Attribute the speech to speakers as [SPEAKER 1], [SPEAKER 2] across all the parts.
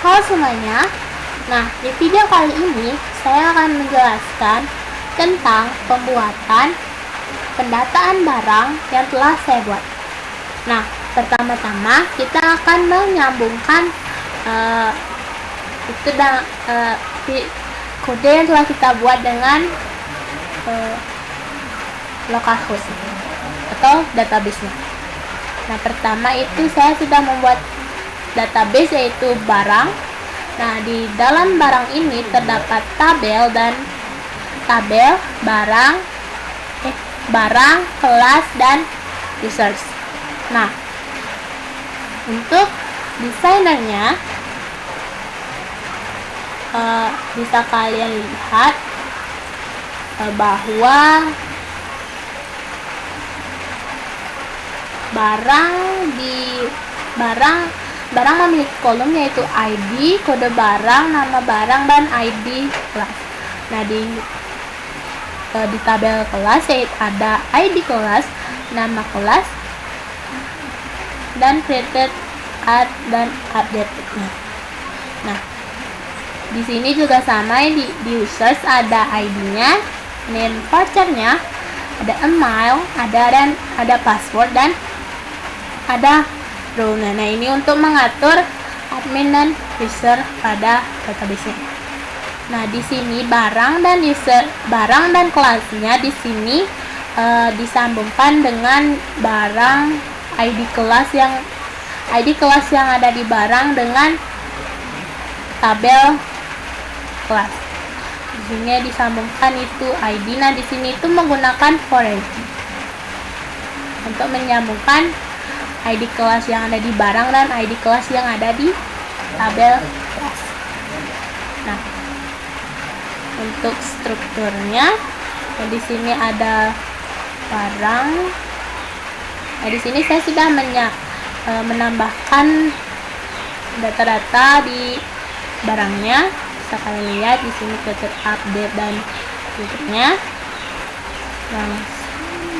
[SPEAKER 1] Halo semuanya. Nah, di video kali ini saya akan menjelaskan tentang pembuatan pendataan barang yang telah saya buat. Nah, pertama-tama kita akan menyambungkan kode yang telah kita buat dengan localhost atau database-nya. Nah, pertama itu saya sudah membuat database yaitu barang. Nah, di dalam barang ini terdapat tabel, barang, kelas, dan users. Nah, untuk desainernya bisa kalian lihat bahwa barang memiliki kolom yaitu ID, kode barang, nama barang, dan ID kelas. Nah, di tabel kelas yaitu ada ID kelas, nama kelas, dan created, add, dan update-nya. Nah, di sini juga sama, di users ada ID-nya, name voucher-nya, ada email, ada password, dan ada role. Nah, ini untuk mengatur admin dan user pada database-nya. Nah, di sini barang dan kelasnya di sini disambungkan dengan barang ID kelas yang ada di barang dengan tabel kelas. Di sini disambungkan itu ID. Nah, di sini itu menggunakan for ID untuk menyambungkan ID kelas yang ada di barang dan ID kelas yang ada di tabel kelas. Nah, untuk strukturnya, di sini ada barang. Nah, di sini saya sudah menambahkan data-data di barangnya. Bisa kalian lihat di sini created, update, dan berikutnya.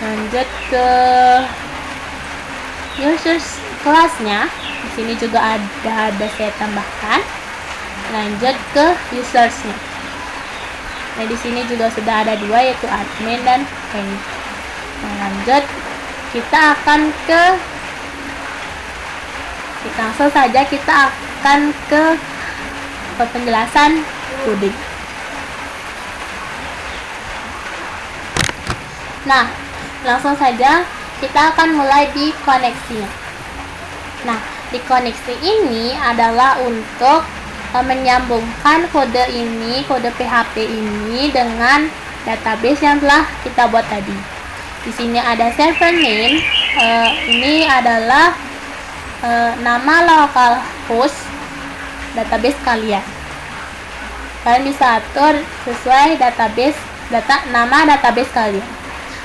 [SPEAKER 1] Lanjut ke users kelasnya. Di sini juga ada saya tambahkan. Lanjut ke usersnya. Nah, di sini juga sudah ada dua yaitu admin dan admin. Nah, lanjut langsung saja kita akan ke penjelasan coding. Nah, langsung saja kita akan mulai di koneksinya. Nah, di koneksi ini adalah untuk menyambungkan kode PHP ini dengan database yang telah kita buat tadi. Di sini ada server name, ini adalah nama localhost database kalian. Kalian bisa atur sesuai nama database kalian.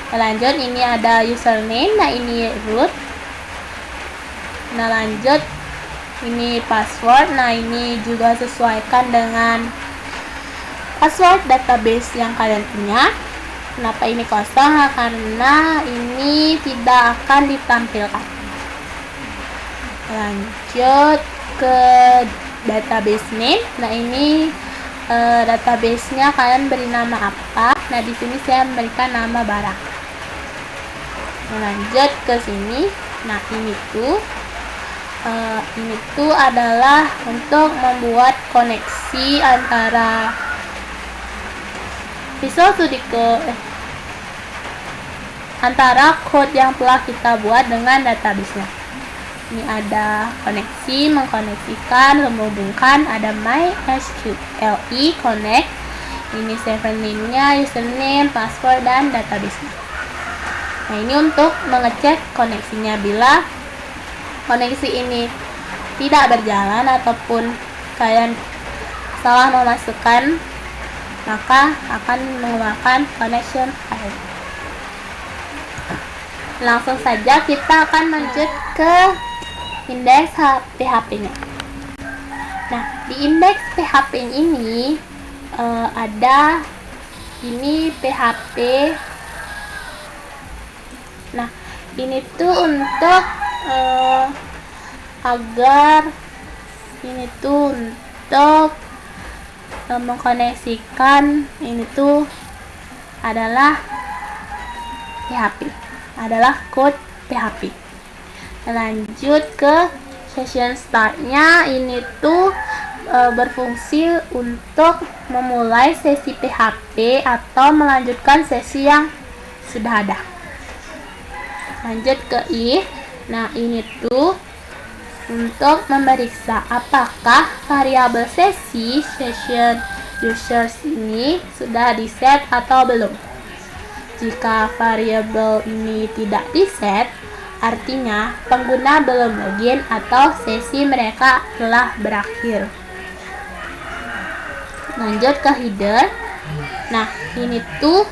[SPEAKER 1] Lanjut, ini ada username. Nah, ini root. Nah, lanjut ini password. Nah, ini juga sesuaikan dengan password database yang kalian punya. Kenapa ini kosong? Karena ini tidak akan ditampilkan. Lanjut ke database name. Nah, ini database-nya kalian beri nama apa? Nah, di sini saya memberikan nama barang. Lanjut ke sini. Nah, ini tuh adalah untuk membuat koneksi antara Visual Studio antara code yang telah kita buat dengan database-nya. Ini ada koneksi, mengkoneksikan, menghubungkan, ada MySQLi connect. Ini server name-nya, username, password, dan database-nya. Nah, ini untuk mengecek koneksinya. Bila koneksi ini tidak berjalan ataupun kalian salah memasukkan, maka akan mengeluarkan connection error. Langsung saja kita akan lanjut ke indeks PHP-nya. Nah, di indeks PHP ini ada ini PHP. Nah, ini tuh untuk agar ini tuh untuk mengkoneksikan ini tuh adalah PHP, adalah code PHP. Lanjut ke session startnya, ini tuh berfungsi untuk memulai sesi PHP atau melanjutkan sesi yang sudah ada. Lanjut ke if. Nah, ini tuh untuk memeriksa apakah variabel sesi session users ini sudah di-set atau belum. Jika variabel ini tidak di-set, artinya pengguna belum login atau sesi mereka telah berakhir. Lanjut ke header. Nah, ini tuh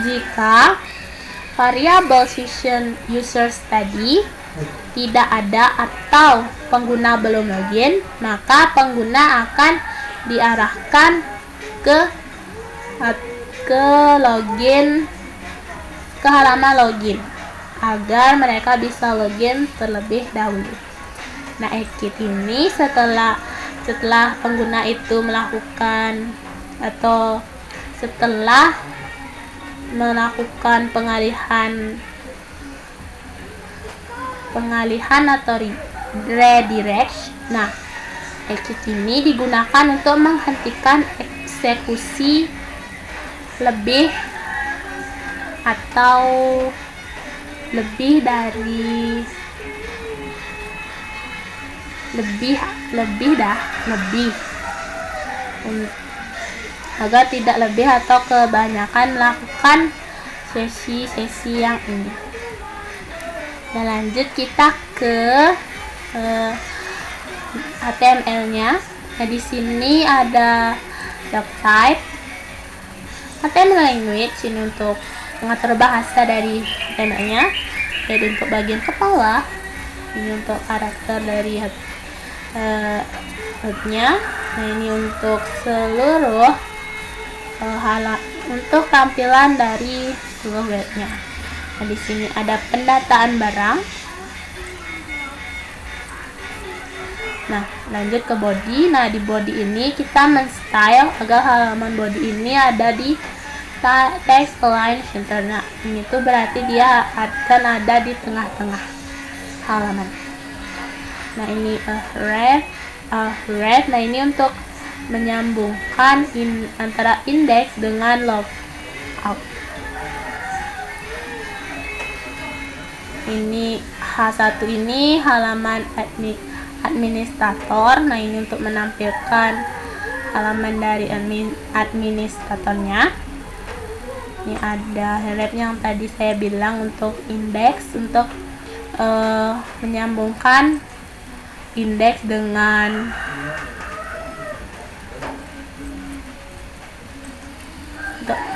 [SPEAKER 1] jika variabel session users tadi tidak ada atau pengguna belum login, maka pengguna akan diarahkan ke halaman login agar mereka bisa login terlebih dahulu. Nah, exit ini setelah pengguna itu melakukan pengalihan atau redirect. Nah, exit ini digunakan untuk menghentikan eksekusi lebih agar tidak lebih atau kebanyakan melakukan sesi-sesi yang ini. Dan lanjut kita ke HTML-nya. Nah, di sini ada doc type, HTML language ini untuk mengatur bahasa dari HTML-nya. Jadi untuk bagian kepala, ini untuk karakter dari head-nya. Nah, ini untuk seluruh untuk tampilan dari seluruh webnya. Nah, di sini ada pendataan barang. Nah, lanjut ke body. Nah, di body ini kita men-style agar halaman body ini ada di text align center. Nah, ini tuh berarti dia akan ada di tengah-tengah halaman. Nah, ini ref. Nah, ini untuk menyambungkan antara indeks dengan logout. Ini H1 ini halaman administrator. Nah, ini untuk menampilkan halaman dari administratornya. Ini ada ref yang tadi saya bilang untuk indeks, untuk menyambungkan indeks dengan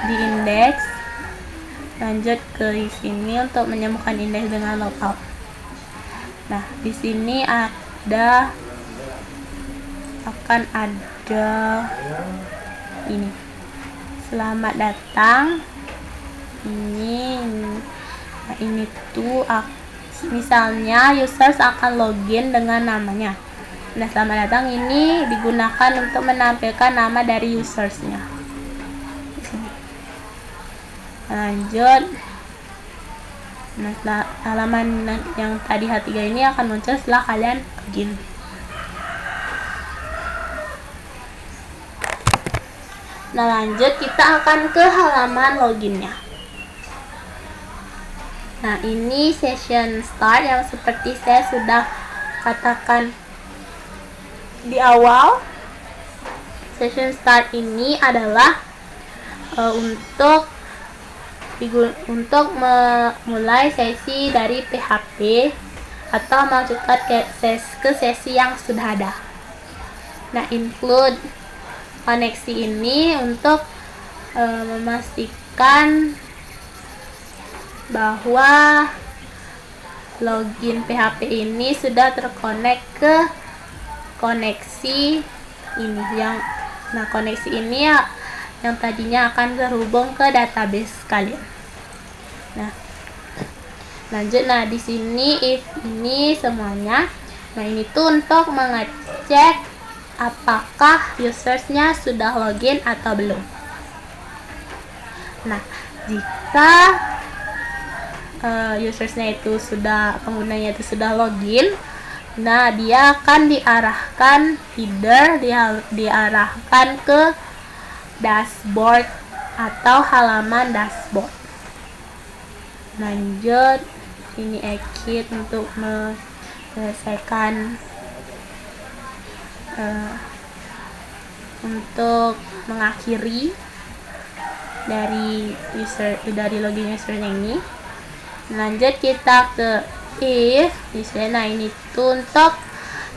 [SPEAKER 1] di indeks. Lanjut ke sini untuk menyambungkan indeks dengan logout. Nah, di sini akan ada ini, selamat datang. Ini tuh misalnya users akan login dengan namanya. Nah, selamat datang ini digunakan untuk menampilkan nama dari usersnya. Lanjut. Nah, halaman yang tadi H3 ini akan muncul setelah kalian login. Nah, lanjut kita akan ke halaman loginnya. Nah, ini session start yang seperti saya sudah katakan di awal. Session start ini adalah untuk memulai sesi dari PHP atau melanjutkan ke sesi yang sudah ada. Nah, include koneksi ini untuk memastikan bahwa login PHP ini sudah terkonek ke koneksi ini koneksi ini yang tadinya akan terhubung ke database kalian. Nah, Lanjut, nah di sini if ini semuanya. Nah ini tuh untuk mengecek apakah usersnya sudah login atau belum. Nah jika usersnya itu sudah, penggunanya itu sudah login, nah dia akan diarahkan diarahkan ke dashboard atau halaman dashboard. Lanjut, ini exit untuk menyelesaikan untuk mengakhiri dari login usernya ini. Lanjut kita ke if misalnya. Nah ini tuh untuk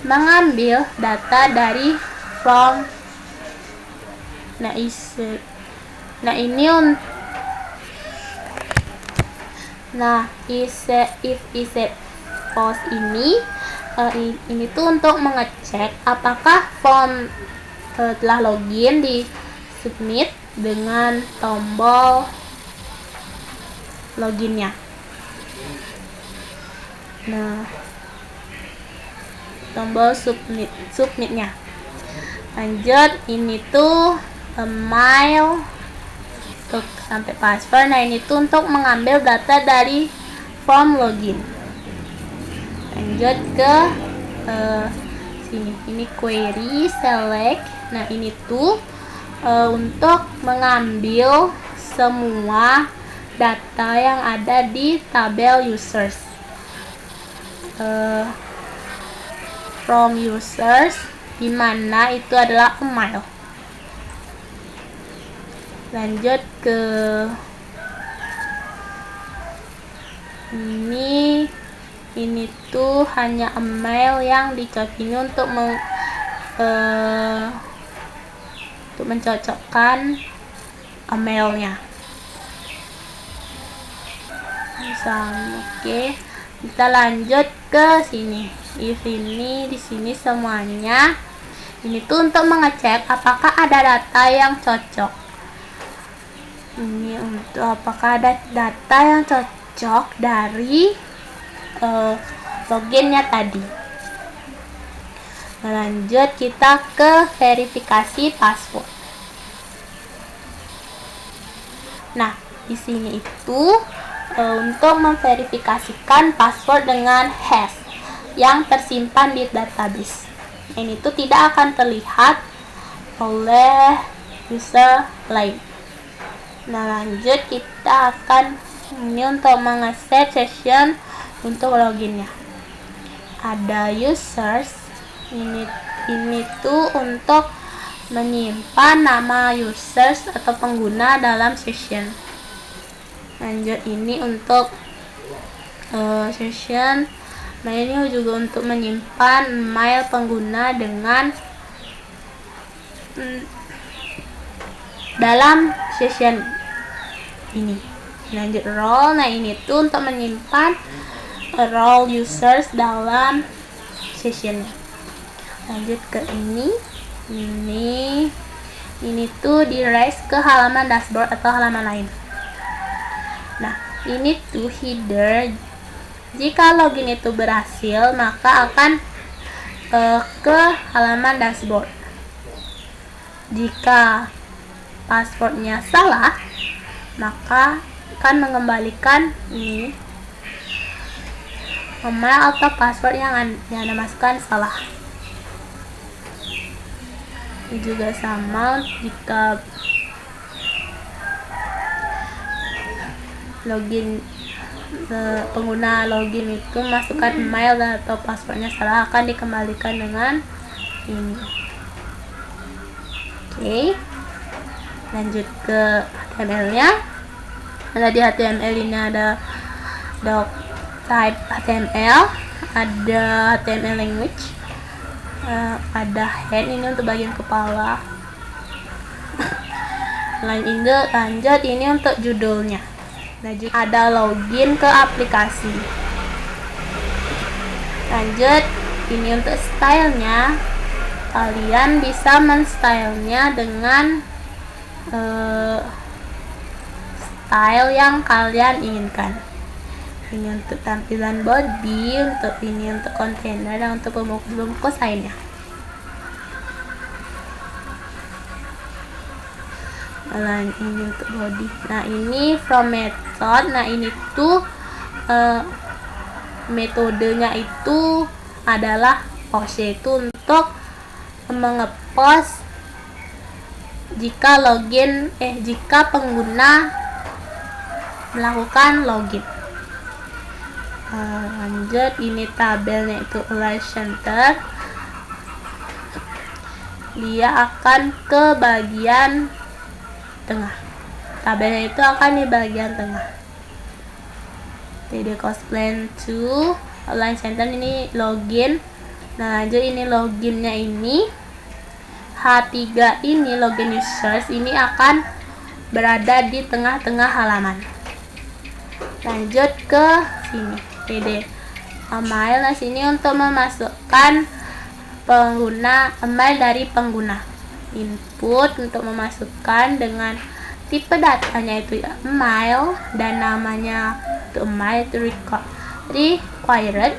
[SPEAKER 1] mengambil data dari from. Nah ini if is post ini tuh untuk mengecek apakah form telah login di submit dengan tombol loginnya. Nah tombol submitnya. Lanjut, ini tuh email untuk sampai password. Nah ini tuh untuk mengambil data dari form login. Lanjut ke sini, ini query select. Nah ini tuh untuk mengambil semua data yang ada di tabel users, from users, dimana itu adalah email. Lanjut ke ini tuh hanya email yang dicocok ini untuk mencocokkan emailnya. Oke, kita lanjut ke sini. If ini di sini semuanya ini tuh untuk mengecek apakah ada data yang cocok. Ini untuk apakah ada data yang cocok dari loginnya tadi. Lanjut kita ke verifikasi password. Nah di sini itu untuk memverifikasikan password dengan hash yang tersimpan di database. Ini tuh tidak akan terlihat oleh user lain. Nah lanjut, kita akan ini untuk mengakses session untuk loginnya. Ada users, ini tuh untuk menyimpan nama users atau pengguna dalam session. Lanjut, ini untuk session. Nah ini juga untuk menyimpan email pengguna dengan dalam session ini. Lanjut role. Nah ini tuh untuk menyimpan role users dalam session. Lanjut ke ini tuh di raise ke halaman dashboard atau halaman lain. Nah ini tuh header. Jika login itu berhasil, maka akan ke halaman dashboard. Jika passwordnya salah, maka akan mengembalikan ini email atau password yang Anda masukkan salah. Ini juga sama jika pengguna login itu masukkan email atau passwordnya salah, akan dikembalikan dengan ini. Oke. Lanjut ke HTML-nya. Ada di HTML ini ada doc type HTML, ada HTML language, ada head ini untuk bagian kepala. Lanjut ini untuk judulnya. Lanjut ada login ke aplikasi. Lanjut ini untuk stylenya. Kalian bisa men-stylenya dengan style yang kalian inginkan. Ini untuk tampilan body, untuk ini untuk kontainer, dan untuk pembungkus lainnya. Nah, ini untuk body. Nah, ini from method. Nah, ini tuh metodenya itu adalah post, yaitu untuk mengepost jika pengguna melakukan login. Lanjut, ini tabelnya itu Align Center. Dia akan ke bagian tengah. Tabelnya itu akan di bagian tengah. TD Cost Plan 2 Align Center, ini login. Nah, lanjut, ini loginnya ini H3 ini login users ini akan berada di tengah-tengah halaman. Lanjut ke sini TD email. Nah, sini untuk memasukkan email dari pengguna. Input untuk memasukkan dengan tipe datanya itu email dan namanya itu email itu required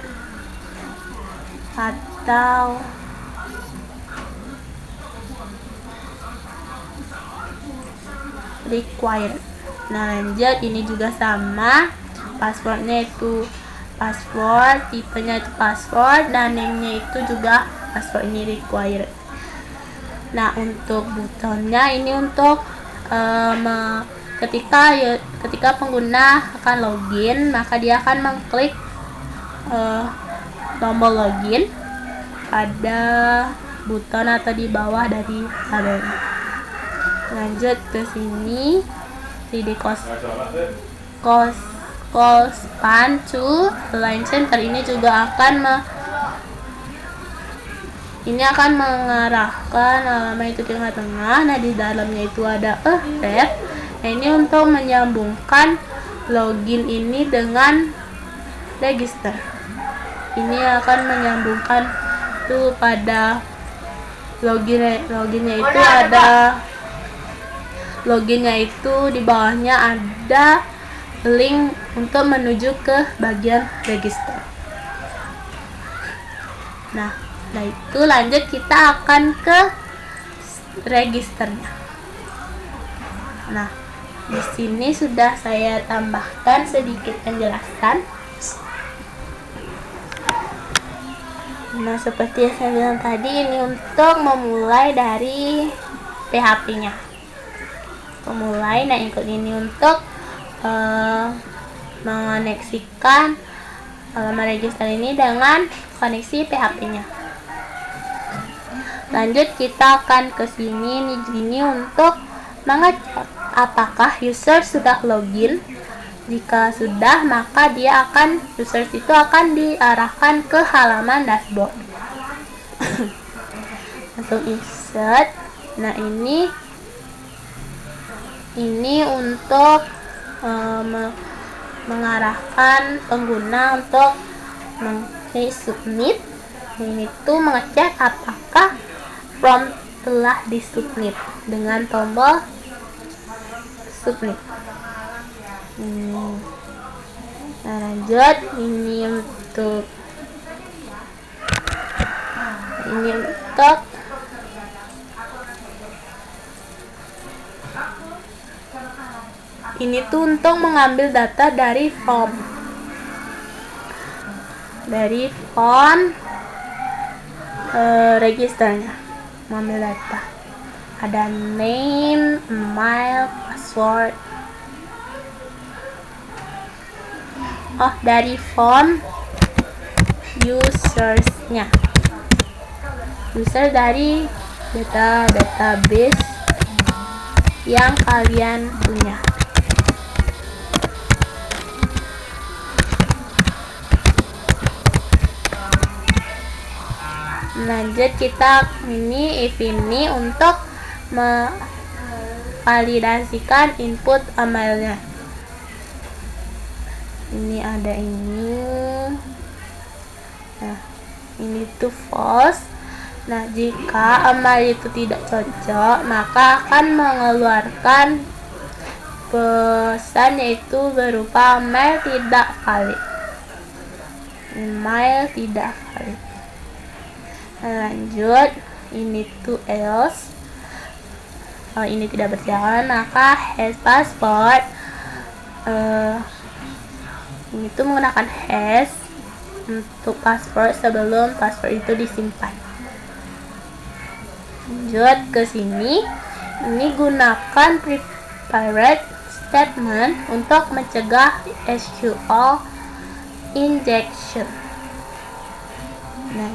[SPEAKER 1] atau required. Nah, lanjut, ini juga sama, passwordnya itu password, tipenya itu password, dan name-nya itu juga password, ini required. Nah, untuk butonnya ini untuk ketika pengguna akan login, maka dia akan mengklik tombol login pada buton atau di bawah dari tabelnya. Lanjut ke sini, 3D Cost Plan 2 Align Center ini juga akan mengarahkan halaman itu ke tengah. Nah, di dalamnya itu ada ref. Nah, ini untuk menyambungkan login ini dengan register. Ini akan menyambungkan itu pada loginnya itu ada loginnya itu di bawahnya ada link untuk menuju ke bagian register. Nah, setelah itu lanjut kita akan ke registernya. Nah, di sini sudah saya tambahkan sedikit penjelasan. Nah, seperti yang saya bilang tadi, ini untuk memulai dari PHP-nya. Nah, ikut ini untuk mengoneksikan halaman register ini dengan koneksi PHP-nya. Lanjut, kita akan ke sini untuk mengecek apakah user sudah login. Jika sudah, maka user itu akan diarahkan ke halaman dashboard. Langsung insert. Nah, ini untuk mengarahkan pengguna untuk mengklik submit. Ini tuh mengecek apakah form telah disubmit dengan tombol submit. Nah, lanjut, ini untuk ini tuh untuk mengambil data dari form registernya. Mengambil data, ada name, email, password. Dari form usersnya, user dari database yang kalian punya. Lanjut, kita if ini untuk memvalidasikan input emailnya. Ini ada ini. Nah, ini tuh false. Nah, jika email itu tidak cocok, maka akan mengeluarkan pesan yaitu berupa mail tidak valid. Email tidak valid. Lanjut, ini to else. Kalau ini tidak berjalan, maka has password. Ini tuh menggunakan has untuk password sebelum password itu disimpan. Lanjut ke sini. Ini gunakan prepared statement untuk mencegah SQL injection. Nah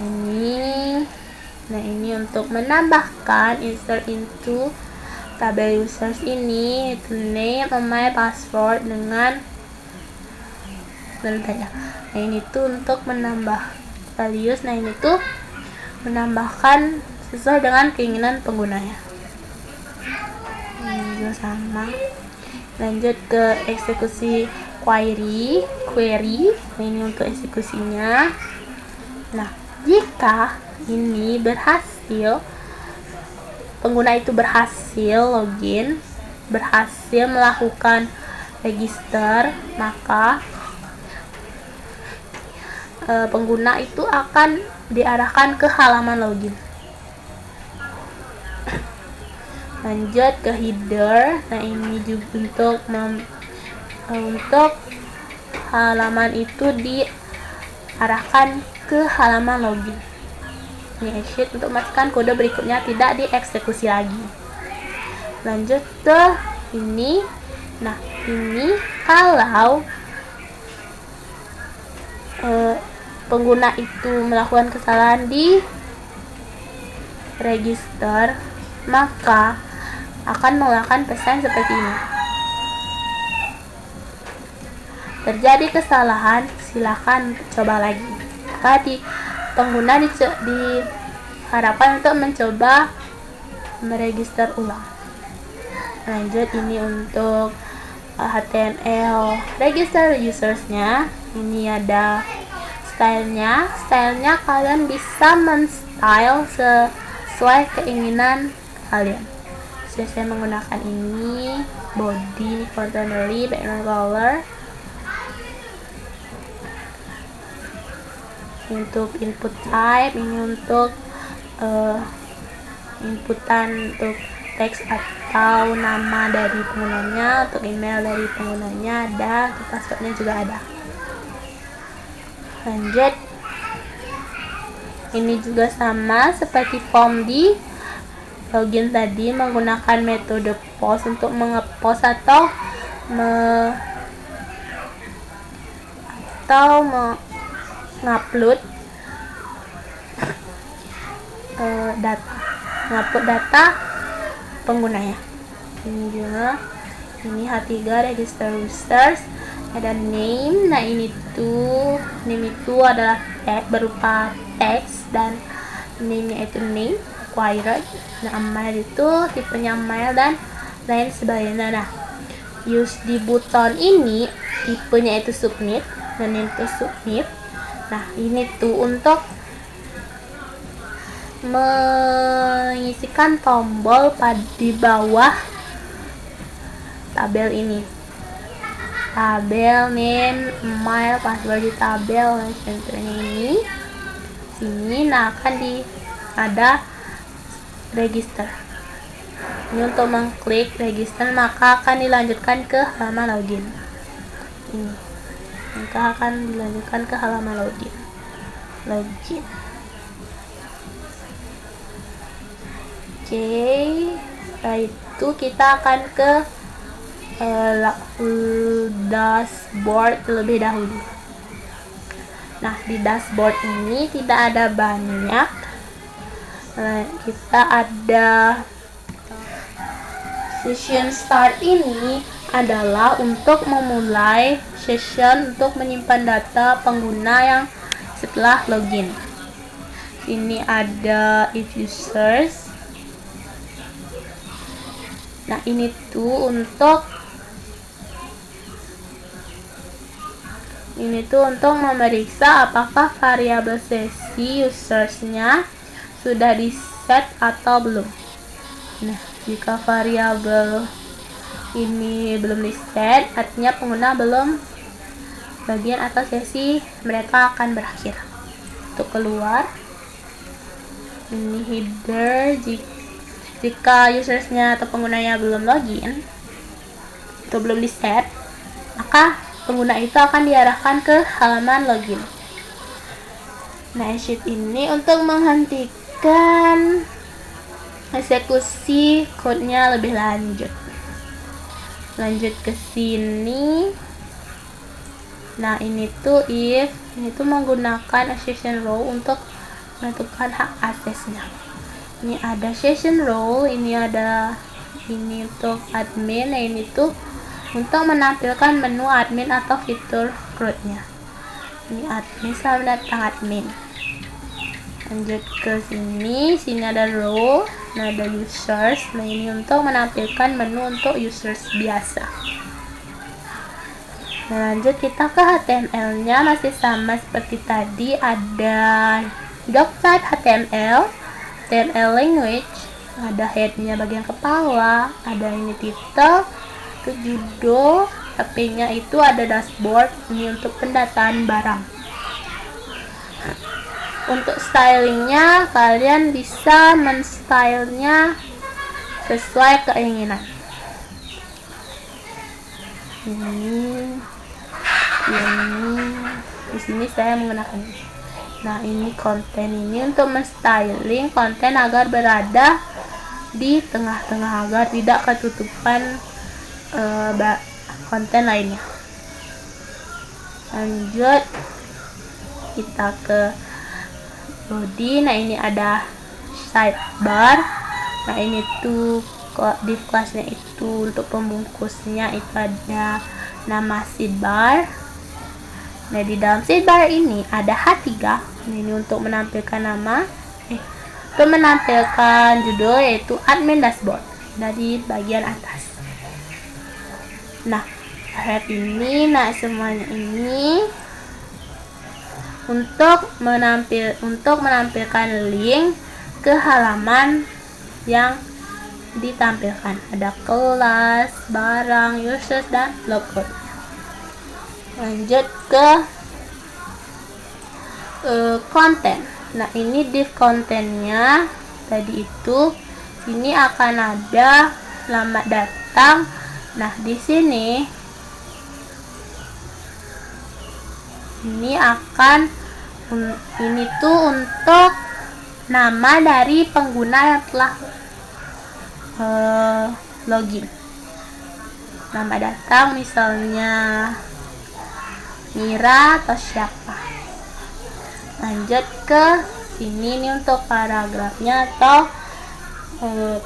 [SPEAKER 1] ini untuk menambahkan insert into tabel users ini itu name, email, password dengan tanya. Nah ini tuh untuk menambah values. Nah ini tuh menambahkan sesuai dengan keinginan penggunanya. Ini juga sama. Lanjut ke eksekusi query. Nah, ini untuk eksekusinya. Nah, jika ini berhasil, pengguna itu berhasil login, berhasil melakukan register, maka pengguna itu akan diarahkan ke halaman login. Lanjut ke header. Nah ini juga untuk halaman itu diarahkan ke halaman login. Ini exit untuk memastikan kode berikutnya tidak dieksekusi lagi. Lanjut ke ini. Nah ini kalau pengguna itu melakukan kesalahan di register, maka akan mengeluarkan pesan seperti ini. Terjadi kesalahan, silakan coba lagi. Maka pengguna diharapkan untuk mencoba meregister ulang. Lanjut, ini untuk HTML register usersnya. Ini ada stylenya. Stylenya kalian bisa men-style sesuai keinginan kalian. Saya menggunakan ini body, ordinary, background color. Untuk input type, ini untuk inputan untuk teks atau nama dari penggunanya. Untuk email dari penggunanya ada, untuk passwordnya juga ada. Lanjut, ini juga sama seperti form di login tadi, menggunakan metode post untuk mengepost atau mengupload data penggunanya. Ini juga, ini H3 register users, ada name. Nah ini tuh name itu adalah berupa teks dan name-nya itu name acquired. Nah mail itu tipenya mail dan lain sebagainya. Nah use di button ini tipenya itu submit dan itu submit. Nah ini tuh untuk mengisikan tombol di bawah tabel ini, tabel name, email, password di tabel ini sini. Nah akan ada register. Ini untuk mengklik register, maka akan dilanjutkan ke halaman login. Ini maka akan dilanjutkan ke halaman login. Oke, setelah itu kita akan ke dashboard terlebih dahulu. Nah di dashboard ini tidak ada banyak. Kita ada session start. Ini adalah untuk memulai session untuk menyimpan data pengguna yang setelah login. Ini ada if users. Nah ini tuh untuk memeriksa apakah variabel sesi usersnya sudah di set atau belum. Nah jika variabel ini belum di set, artinya pengguna belum bagian atau sesi mereka akan berakhir. Untuk keluar, ini header, jika usersnya atau penggunanya belum login atau belum di set, maka pengguna itu akan diarahkan ke halaman login. Nah, sheet ini untuk menghentikan eksekusi kodenya lebih lanjut. Lanjut ke sini. Nah, ini tuh if, ini tuh menggunakan session role untuk menentukan hak aksesnya. Ini ada session role, ini untuk admin, nah ini tuh untuk menampilkan menu admin atau fitur root-nya. Ini admin, selamat datang admin. Lanjut ke sini ada role, nah ada users, nah ini untuk menampilkan menu untuk users biasa. Nah, lanjut kita ke HTML-nya, masih sama seperti tadi, ada doc type HTML, HTML language, ada head-nya bagian kepala, ada ini title, ke judul, HP-nya itu ada dashboard, ini untuk pendataan barang. Untuk stylingnya, kalian bisa men-stylenya sesuai keinginan. Ini di sini saya menggunakan ini. Nah, ini konten, ini untuk men-styling konten agar berada di tengah-tengah agar tidak ketutupan konten lainnya. Lanjut kita ke body. Nah, ini ada sidebar. Nah, ini tuh div kelasnya itu untuk pembungkusnya itu ada nama sidebar. Nah, di dalam sidebar ini ada H3. Nah, ini untuk menampilkan nama, untuk menampilkan judul yaitu admin dashboard dari bagian atas. Nah, ini, nah semuanya ini untuk menampilkan link ke halaman yang ditampilkan. Ada kelas, barang, users, dan logout. Lanjut ke konten. Nah, ini div kontennya tadi itu, ini akan ada selamat datang. Nah, di sini ini tuh untuk nama dari pengguna yang telah login. Nama datang misalnya Mira atau siapa. Lanjut ke sini, ini untuk paragrafnya atau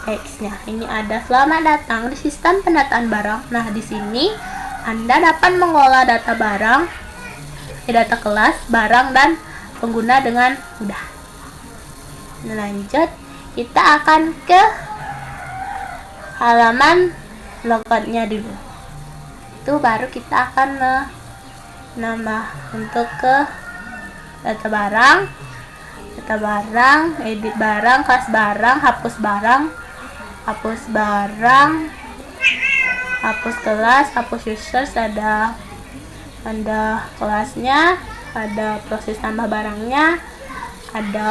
[SPEAKER 1] teksnya. Ini ada selamat datang di sistem pendataan barang. Nah, di sini Anda dapat mengolah data barang, data kelas, barang, dan pengguna dengan mudah. Nah, lanjut kita akan ke halaman logoutnya dulu. Itu baru kita akan nambah untuk ke data barang, edit barang, kelas barang, hapus barang, hapus kelas, hapus users, ada kelasnya, ada proses tambah barangnya, ada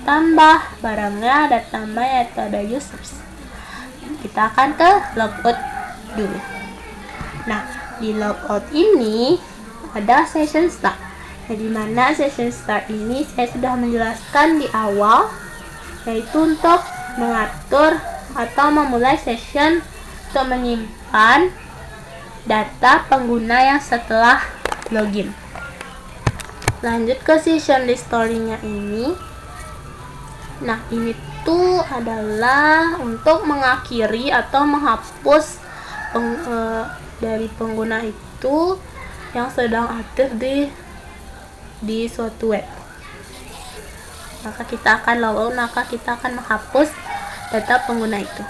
[SPEAKER 1] tambah barangnya, ada tambah yaitu ada users. Kita akan ke logout dulu. Nah, di logout ini ada session start. Jadi mana session start ini saya sudah menjelaskan di awal, yaitu untuk mengatur atau memulai session untuk menyimpan data pengguna yang setelah login. Lanjut ke session history-nya ini. Nah, ini tuh adalah untuk mengakhiri atau menghapus dari pengguna itu yang sedang aktif di suatu web. Maka kita akan logout, maka kita akan menghapus data pengguna itu.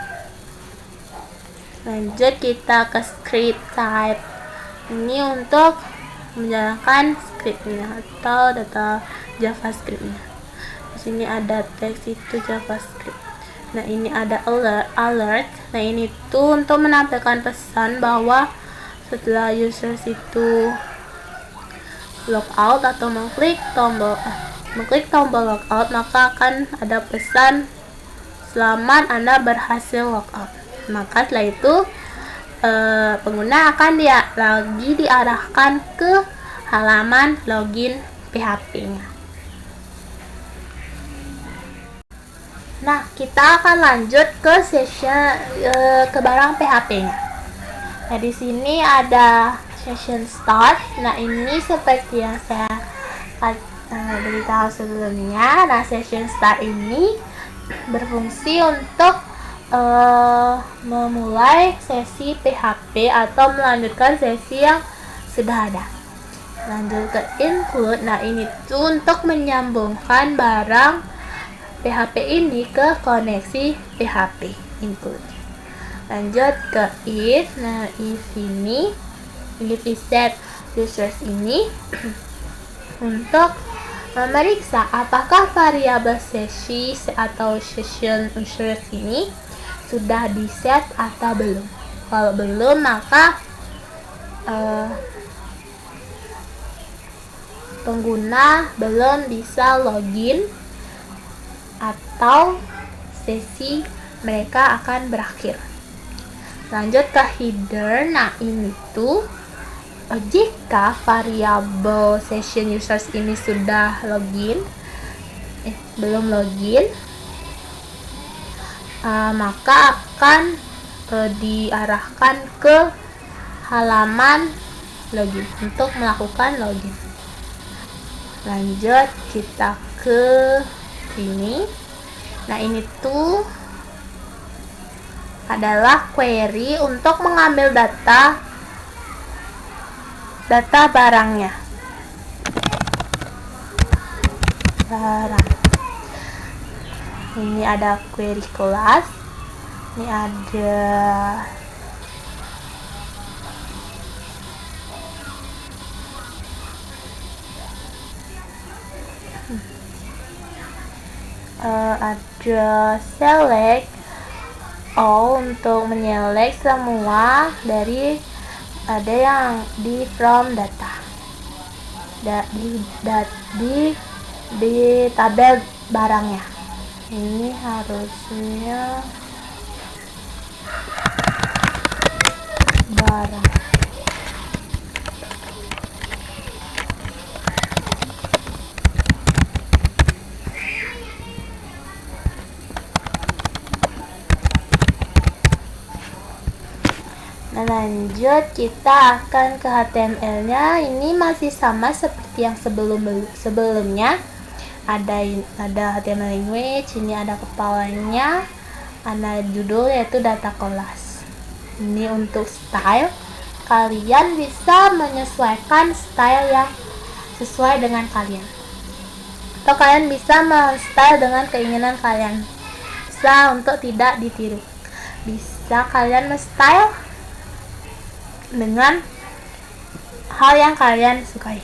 [SPEAKER 1] Lanjut kita ke script type. Ini untuk menjalankan scriptnya atau data JavaScriptnya. Di sini ada teks itu JavaScript. Nah, ini ada alert. Nah, ini tuh untuk menampilkan pesan bahwa setelah users itu logout atau mengklik tombol logout, maka akan ada pesan selamat, Anda berhasil logout. Maka setelah itu pengguna akan lagi diarahkan ke halaman login PHP-nya. Nah, kita akan lanjut ke session ke barang PHP-nya. Nah, di sini ada session start. Nah, ini seperti yang saya beritahu sebelumnya. Nah, session start ini berfungsi untuk memulai sesi PHP atau melanjutkan sesi yang sudah ada. Lanjut ke include. Nah, ini tuh untuk menyambungkan barang PHP ini ke koneksi PHP include. Lanjut ke if. Nah, if ini set users ini untuk memeriksa apakah variabel sesi atau session users ini sudah di set atau belum. Kalau belum, maka pengguna belum bisa login atau sesi mereka akan berakhir. Lanjut ke header. Nah, ini tuh jika variabel session users ini sudah belum login, maka akan diarahkan ke halaman login untuk melakukan login. Lanjut kita ke sini. Nah, ini tuh adalah query untuk mengambil data barangnya. Ini ada query kelas. Ini ada select all untuk menyelek semua dari ada yang di from data di tabel barangnya. Ini harusnya barang. Nah, lanjut kita akan ke HTML-nya. Ini masih sama seperti yang sebelumnya. Ada HTML language, ini ada kepalanya, ada judul yaitu data kelas. Ini untuk style. Kalian bisa menyesuaikan style yang sesuai dengan kalian. Atau kalian bisa men-style dengan keinginan kalian. Bisa untuk tidak ditiru. Bisa kalian men-style dengan hal yang kalian sukai.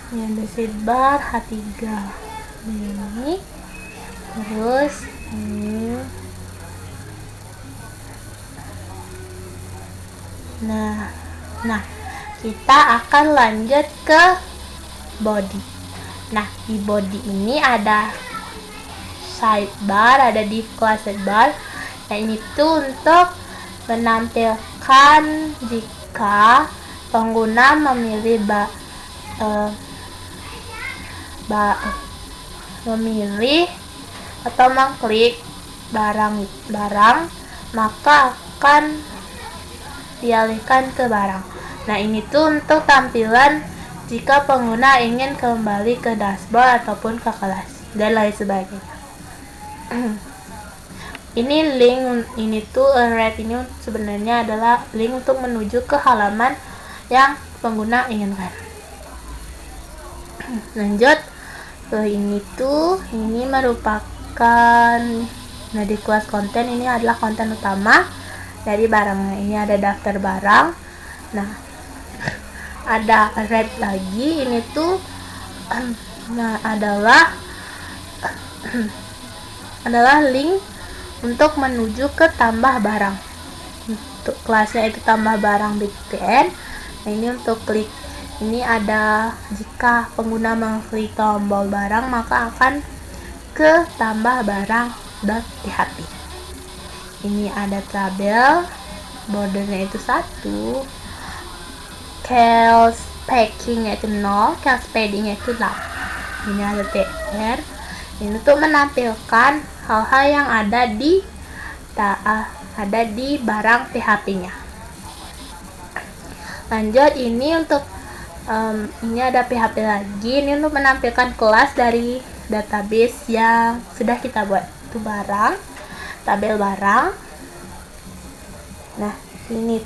[SPEAKER 1] Ini ada sidebar H3 ini, terus ini. Nah, kita akan lanjut ke body. Nah, di body ini ada sidebar, ada div kelas sidebar. Nah, ini tuh untuk menampilkan jika pengguna memilih memilih atau mengklik barang, maka akan dialihkan ke barang. Nah, ini tuh untuk tampilan jika pengguna ingin kembali ke dashboard ataupun ke kelas dan lain sebagainya. Ini link, ini tuh red ini sebenarnya adalah link untuk menuju ke halaman yang pengguna inginkan. Lanjut ke ini merupakan, nah, di kelas konten ini adalah konten utama dari barangnya. Ini ada daftar barang. Nah, ada red lagi, ini tuh adalah adalah link untuk menuju ke tambah barang. Untuk kelasnya itu tambah barang BTN. Nah, ini untuk klik. Ini ada jika pengguna mengklik tombol barang maka akan ke tambah barang.php. Ini ada tabel, bordernya itu 1, Chaos packing itu 0, chaos padding itu 8. Ini ada tr. Ini untuk menampilkan hal-hal yang ada di barang PHP-nya. Lanjut, ini untuk ini ada PHP lagi. Ini untuk menampilkan kelas dari database yang sudah kita buat. Itu barang, tabel barang. Nah, ini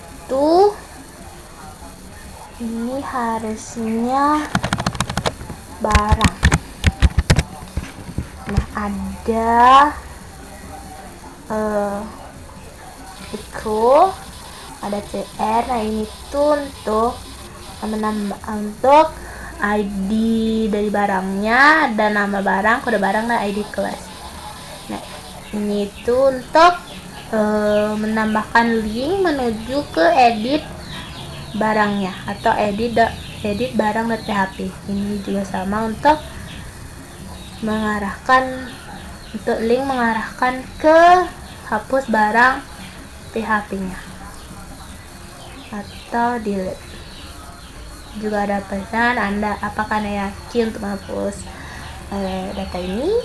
[SPEAKER 1] harusnya barang. Nah, ada equal, ada cr. Nah, ini tuh untuk untuk ID dari barangnya, dan nama barang, kode barang, dan ID kelas. Nah, ini tuh untuk menambahkan link menuju ke edit barangnya atau edit barang.php. Ini juga sama untuk link mengarahkan ke hapus barang PHP-nya atau delete. Juga ada pesan, Anda apakah Anda yakin untuk menghapus data ini?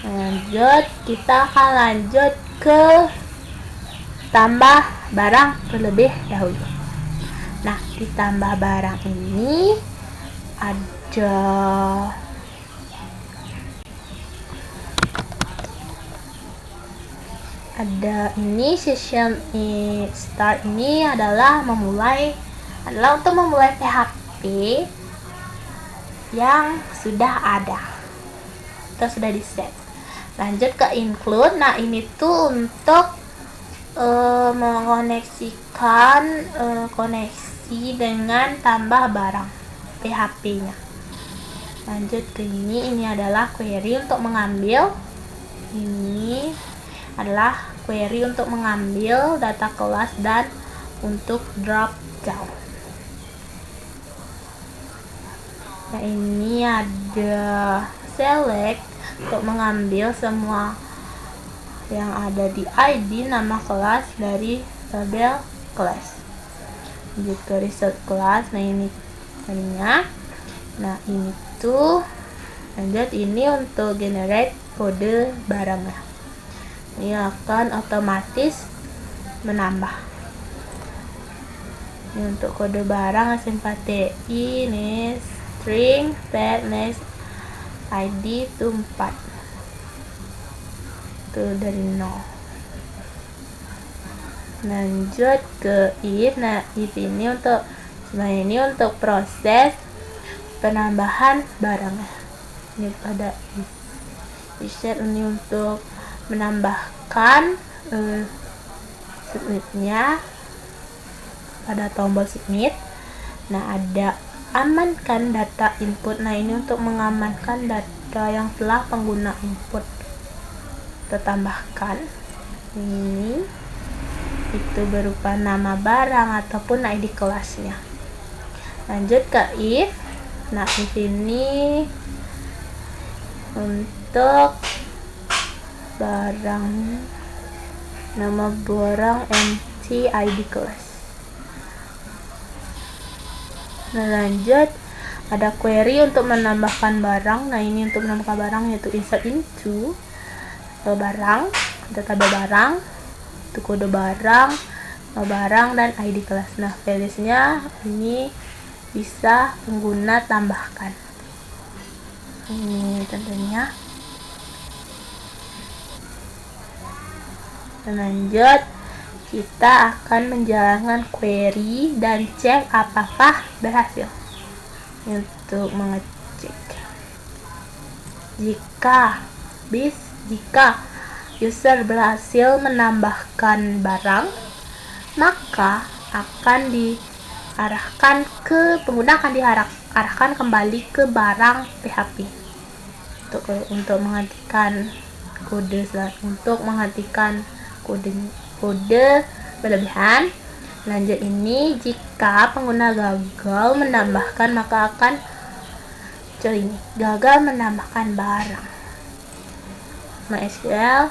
[SPEAKER 1] Lanjut, kita akan lanjut ke tambah barang terlebih dahulu. Nah, di tambah barang ini ada ini session start. Ini adalah untuk memulai PHP yang sudah ada atau sudah di set. Lanjut ke include. Nah, ini tuh untuk mengoneksikan koneksi dengan tambah barang PHP-nya. Lanjut ke ini adalah query untuk mengambil. Ini adalah query untuk mengambil data kelas dan untuk drop down. Nah, ini ada select untuk mengambil semua yang ada di ID nama kelas dari tabel kelas. Lanjut ke result kelas. Nah, ini tadinya. Nah, ini tuh lanjut ini untuk generate kode barangnya. Ini akan otomatis menambah. Ini untuk kode barang SMKTI, ini string tag next ID itu 4 itu dari 0. Lanjut ke if. Nah, if ini untuk proses penambahan barangnya. Ini pada if set ini untuk menambahkan submitnya pada tombol submit. Nah, ada amankan data input. Nah, ini untuk mengamankan data yang telah pengguna input. Kita tambahkan ini itu berupa nama barang ataupun ID kelasnya. Lanjut ke if. Nah, if ini untuk barang, nama barang empty ID kelas. Nah, lanjut ada query untuk menambahkan barang. Nah, ini untuk menambahkan barang yaitu insert into barang, data barang, itu kode barang, barang dan ID kelas. Nah, values-nya ini bisa pengguna tambahkan. Ini tentunya. Lanjut, kita akan menjalankan query dan cek apakah berhasil. Untuk mengecek, jika user berhasil menambahkan barang, maka pengguna akan diarahkan kembali ke barang PHP. untuk menghentikan kode berlebihan. Lanjut ini, jika pengguna gagal menambahkan, maka akan gagal menambahkan barang. MySQL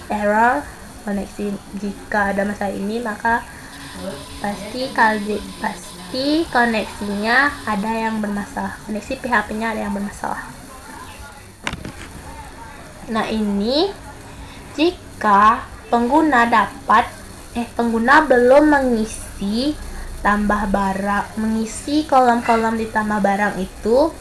[SPEAKER 1] error koneksi. Jika ada masalah ini, maka pasti koneksinya ada yang bermasalah. Koneksi PHP-nya ada yang bermasalah. Nah, ini jika pengguna belum mengisi kolom-kolom di tambah barang itu.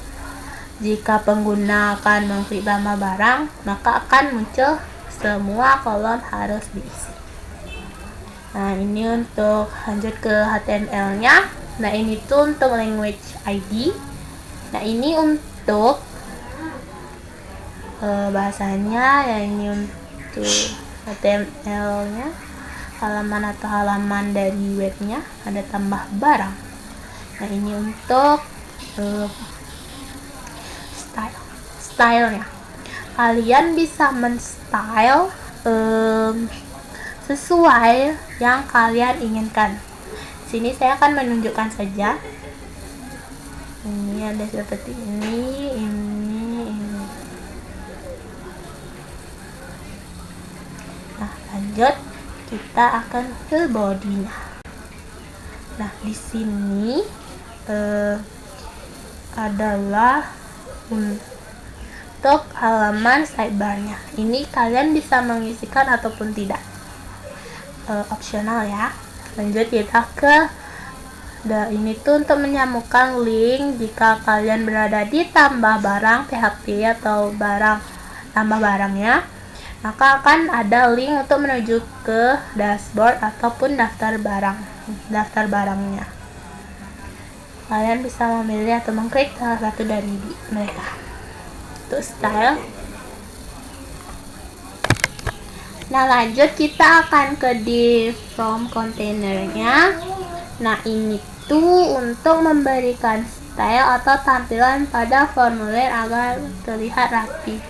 [SPEAKER 1] Jika pengguna akan mengklik tambah barang, maka akan muncul semua kolom harus diisi. Nah, ini untuk lanjut ke HTML-nya. Nah, ini tuh untuk language ID. Nah, ini untuk bahasanya. Ya, ini untuk HTML-nya, halaman dari webnya, ada tambah barang. Nah, ini untuk stylenya. Kalian bisa men-style sesuai yang kalian inginkan. Sini saya akan menunjukkan saja. Ini ada seperti ini. Nah, lanjut kita akan ke bodinya. Nah, di sini adalah untuk halaman sidebarnya. Ini kalian bisa mengisikan ataupun tidak, opsional ya. Lanjut kita ke ini tuh untuk menyambungkan link. Jika kalian berada di tambah barang PHP atau tambah barangnya, maka akan ada link untuk menuju ke dashboard ataupun daftar barangnya. Kalian bisa memilih atau mengklik salah satu dari mereka. Untuk style. Nah, lanjut kita akan ke div from containernya. Nah, ini tuh untuk memberikan style atau tampilan pada formulir agar terlihat rapi.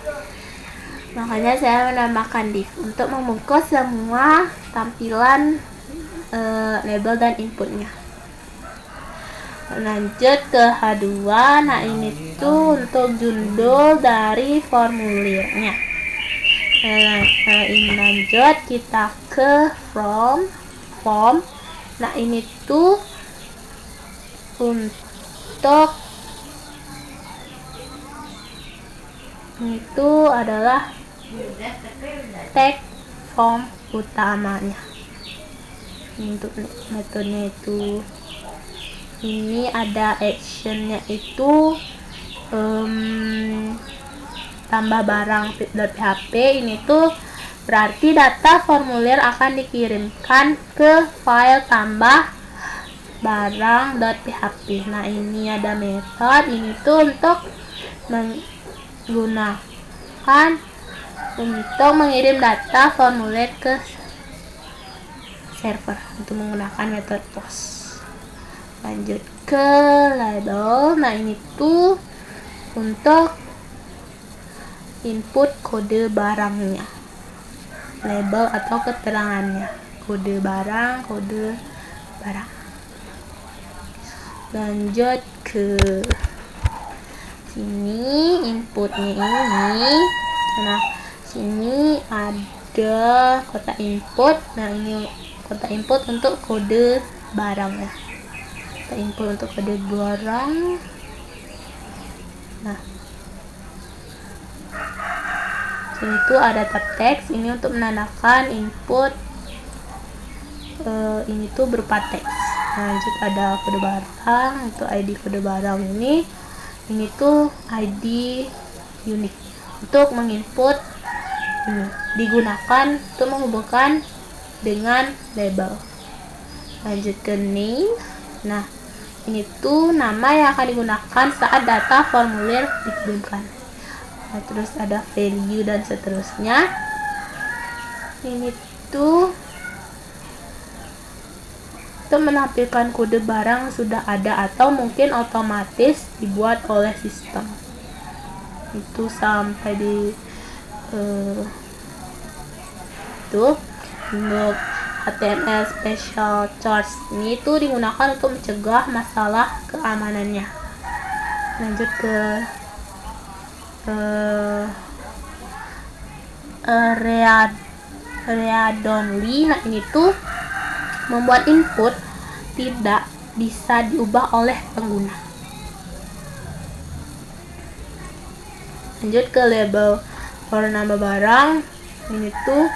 [SPEAKER 1] Makanya saya menambahkan div untuk membungkus semua tampilan label dan inputnya. Lanjut ke H2. Nah, ini tuh untuk judul dari formulirnya. Ini lanjut kita ke form. Nah, ini tuh untuk itu adalah tag form utamanya. Untuk metodenya itu, ini ada actionnya itu tambah barang fit.php. Ini tuh berarti data formulir akan dikirimkan ke file tambah barang.php. Nah, ini ada metode. Ini tuh untuk mengirim data formulir ke server untuk menggunakan metode post. Lanjut ke label. Nah, ini tuh untuk input kode barangnya, label atau keterangannya, kode barang. Lanjut ke sini, inputnya ini. Nah, sini ada kotak input. Nah, ini kotak input untuk kode barangnya. Kotak input untuk kode barang. Nah, sini tuh ada tab teks. Ini untuk menandakan input. Ini tuh berupa teks. Lanjut ada kode barang. Untuk ID kode barang ini tuh ID unik untuk menginput. Ini digunakan untuk menghubungkan dengan label. Lanjut ke name. Nah, ini tuh nama yang akan digunakan saat data formulir dikirimkan. Nah, terus ada value dan seterusnya. Ini tuh untuk menampilkan kode barang sudah ada atau mungkin otomatis dibuat oleh sistem. itu sampai di itu. Untuk HTML special charge ini itu digunakan untuk mencegah masalah keamanannya. Lanjut ke read-only. Nah, ini tuh membuat input tidak bisa diubah oleh pengguna. Lanjut ke label for nama barang. Ini tuh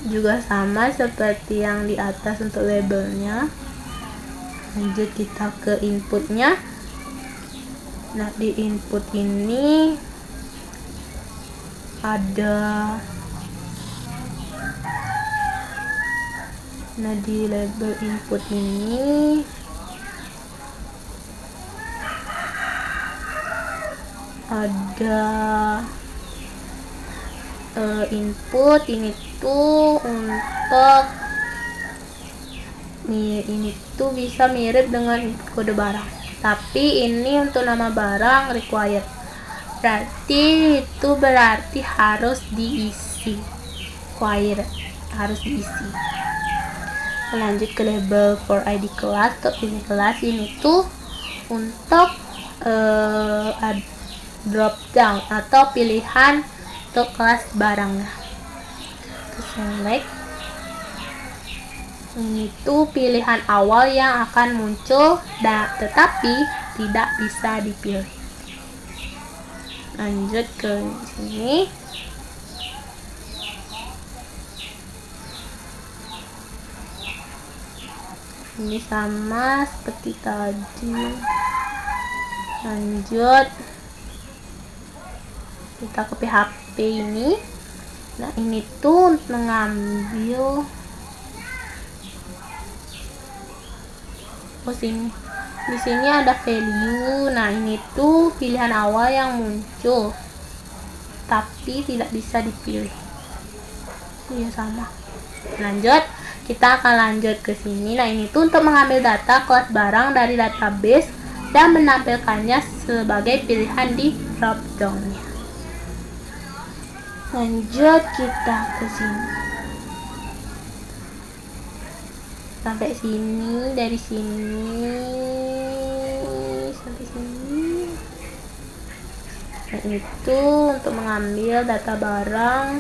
[SPEAKER 1] juga sama seperti yang di atas untuk labelnya. Lanjut kita ke inputnya. Nah, di input ini ada, nah di label input ini ada input ini tuh untuk ini tuh bisa mirip dengan input kode barang, tapi ini untuk nama barang required, berarti harus diisi, required harus diisi. Lanjut ke label for ID class. Untuk ini kelas ini tuh untuk drop down atau pilihan untuk kelas barangnya. Select ini tuh pilihan awal yang akan muncul tetapi tidak bisa dipilih. Lanjut ke sini. Ini sama seperti tadi. Lanjut kita ke PHP ini. Nah, ini tuh untuk mengambil sini. Di sini ada value. Nah, ini tuh pilihan awal yang muncul tapi tidak bisa dipilih. Iya, sama. Lanjut, kita akan lanjut ke sini. Nah, ini tuh untuk mengambil data kelas barang dari database dan menampilkannya sebagai pilihan di drop down-nya. Lanjut kita ke sini. Sampai sini, dari sini sampai sini. Nah, itu untuk mengambil data barang,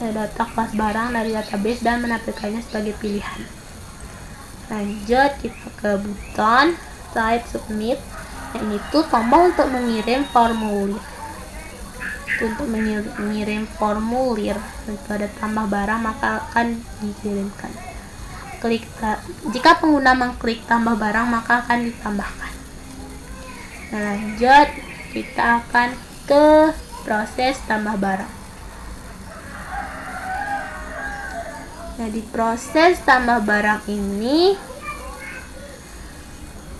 [SPEAKER 1] data kelas barang dari database dan menampilkannya sebagai pilihan. Lanjut kita ke button type submit. Nah, ini tuh tombol untuk mengirim formulir. Untuk mengirim formulir, jika ada tambah barang maka akan dikirimkan. Jika pengguna mengklik tambah barang maka akan ditambahkan. Nah, lanjut kita akan ke proses tambah barang. Nah, di proses tambah barang ini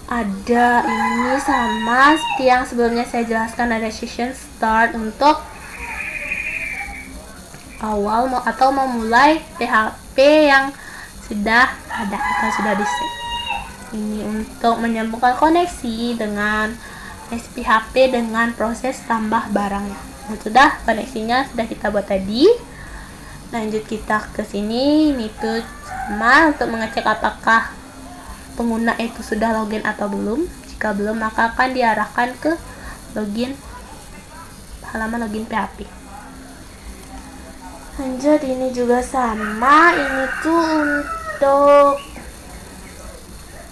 [SPEAKER 1] ada ini sama seperti yang sebelumnya saya jelaskan, ada session start untuk awal atau memulai PHP yang sudah ada atau sudah di-set. Ini untuk menyambungkan koneksi dengan PHP dengan proses tambah barangnya. Nah, sudah koneksinya sudah kita buat tadi. Lanjut kita ke sini. Ini tuh sama untuk mengecek apakah pengguna itu sudah login atau belum. Jika belum maka akan diarahkan ke halaman login PHP. Lanjut, ini juga sama. Ini tuh untuk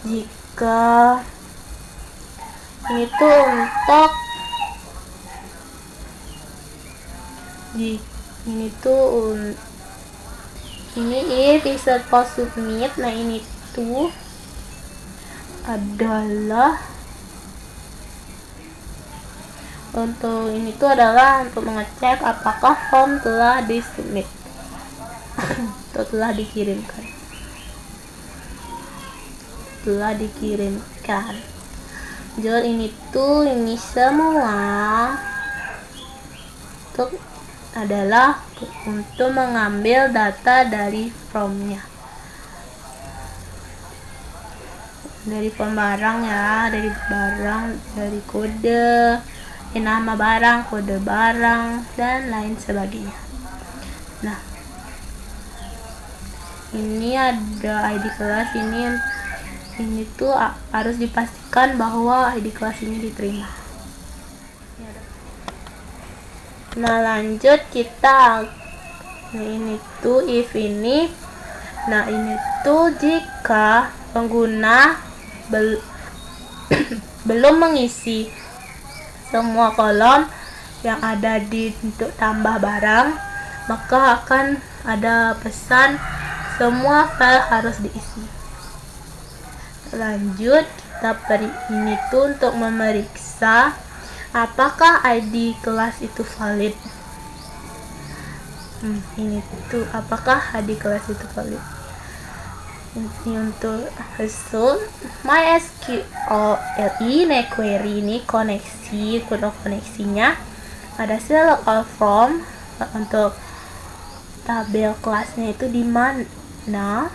[SPEAKER 1] jika ini tuh untuk ini tuh ini if is supposed to submit. Nah, ini tuh adalah untuk mengecek apakah form telah disubmit atau telah dikirimkan. Jadi ini semua adalah untuk mengambil data dari formnya, dari form barang ya, dari kode, nama barang, kode barang, dan lain sebagainya. Nah, ini ada ID kelas. Ini tuh harus dipastikan bahwa ID kelas ini diterima. Nah, lanjut kita ini tuh if ini. Nah, ini tuh jika pengguna belum mengisi semua kolom yang ada di untuk tambah barang, maka akan ada pesan semua file harus diisi. Lanjut kita ini tuh untuk memeriksa apakah ID kelas itu valid. Ini tuh apakah ID kelas itu valid. Ini untuk result MySQL query ini koneksi, kode koneksinya ada select all from. Untuk tabel kelasnya itu di mana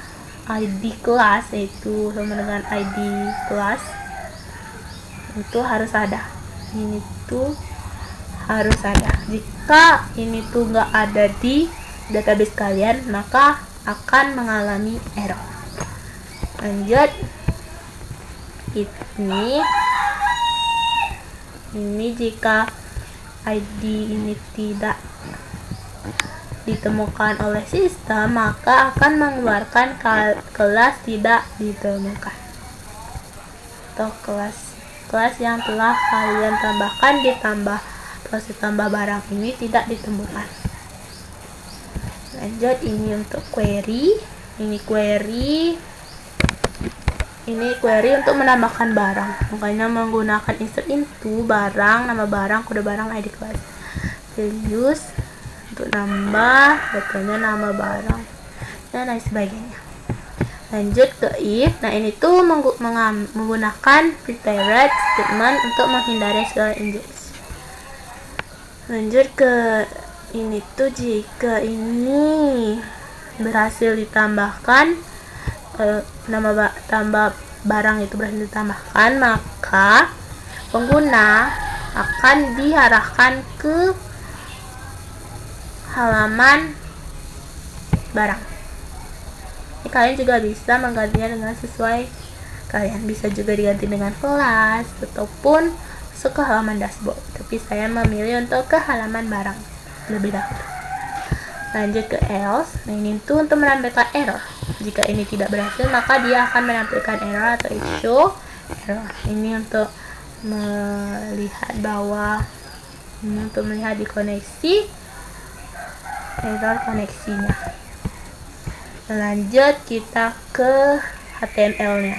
[SPEAKER 1] ID kelas, yaitu sama dengan ID kelas itu harus ada. Ini tuh harus ada. Jika ini tuh nggak ada di database kalian, maka akan mengalami error. Lanjut, ini jika ID ini tidak ditemukan oleh sistem, maka akan mengeluarkan kelas tidak ditemukan atau kelas yang telah kalian tambahkan ditambah proses tambah barang ini tidak ditemukan. Lanjut, ini untuk query. Ini query untuk menambahkan barang, makanya menggunakan insert into barang, nama barang, kode barang, ID kelas. Use untuk nambah datanya nama barang dan lain sebagainya. Lanjut ke if. Nah, ini tuh menggunakan prepared statement untuk menghindari segala injection. Lanjut ke ini tuh jika ini berhasil ditambahkan tambah barang itu berhasil ditambahkan, maka pengguna akan diarahkan ke halaman barang. Ini kalian juga bisa menggantinya dengan sesuai kalian, bisa juga diganti dengan kelas ataupun masuk ke halaman dashboard, tapi saya memilih untuk ke halaman barang lebih dahulu. Lanjut ke else. Nah, ini tuh untuk menampilkan error. Jika ini tidak berhasil, maka dia akan menampilkan error atau issue error. Ini untuk melihat bahwa untuk melihat di koneksi error koneksinya. Lanjut kita ke HTML-nya.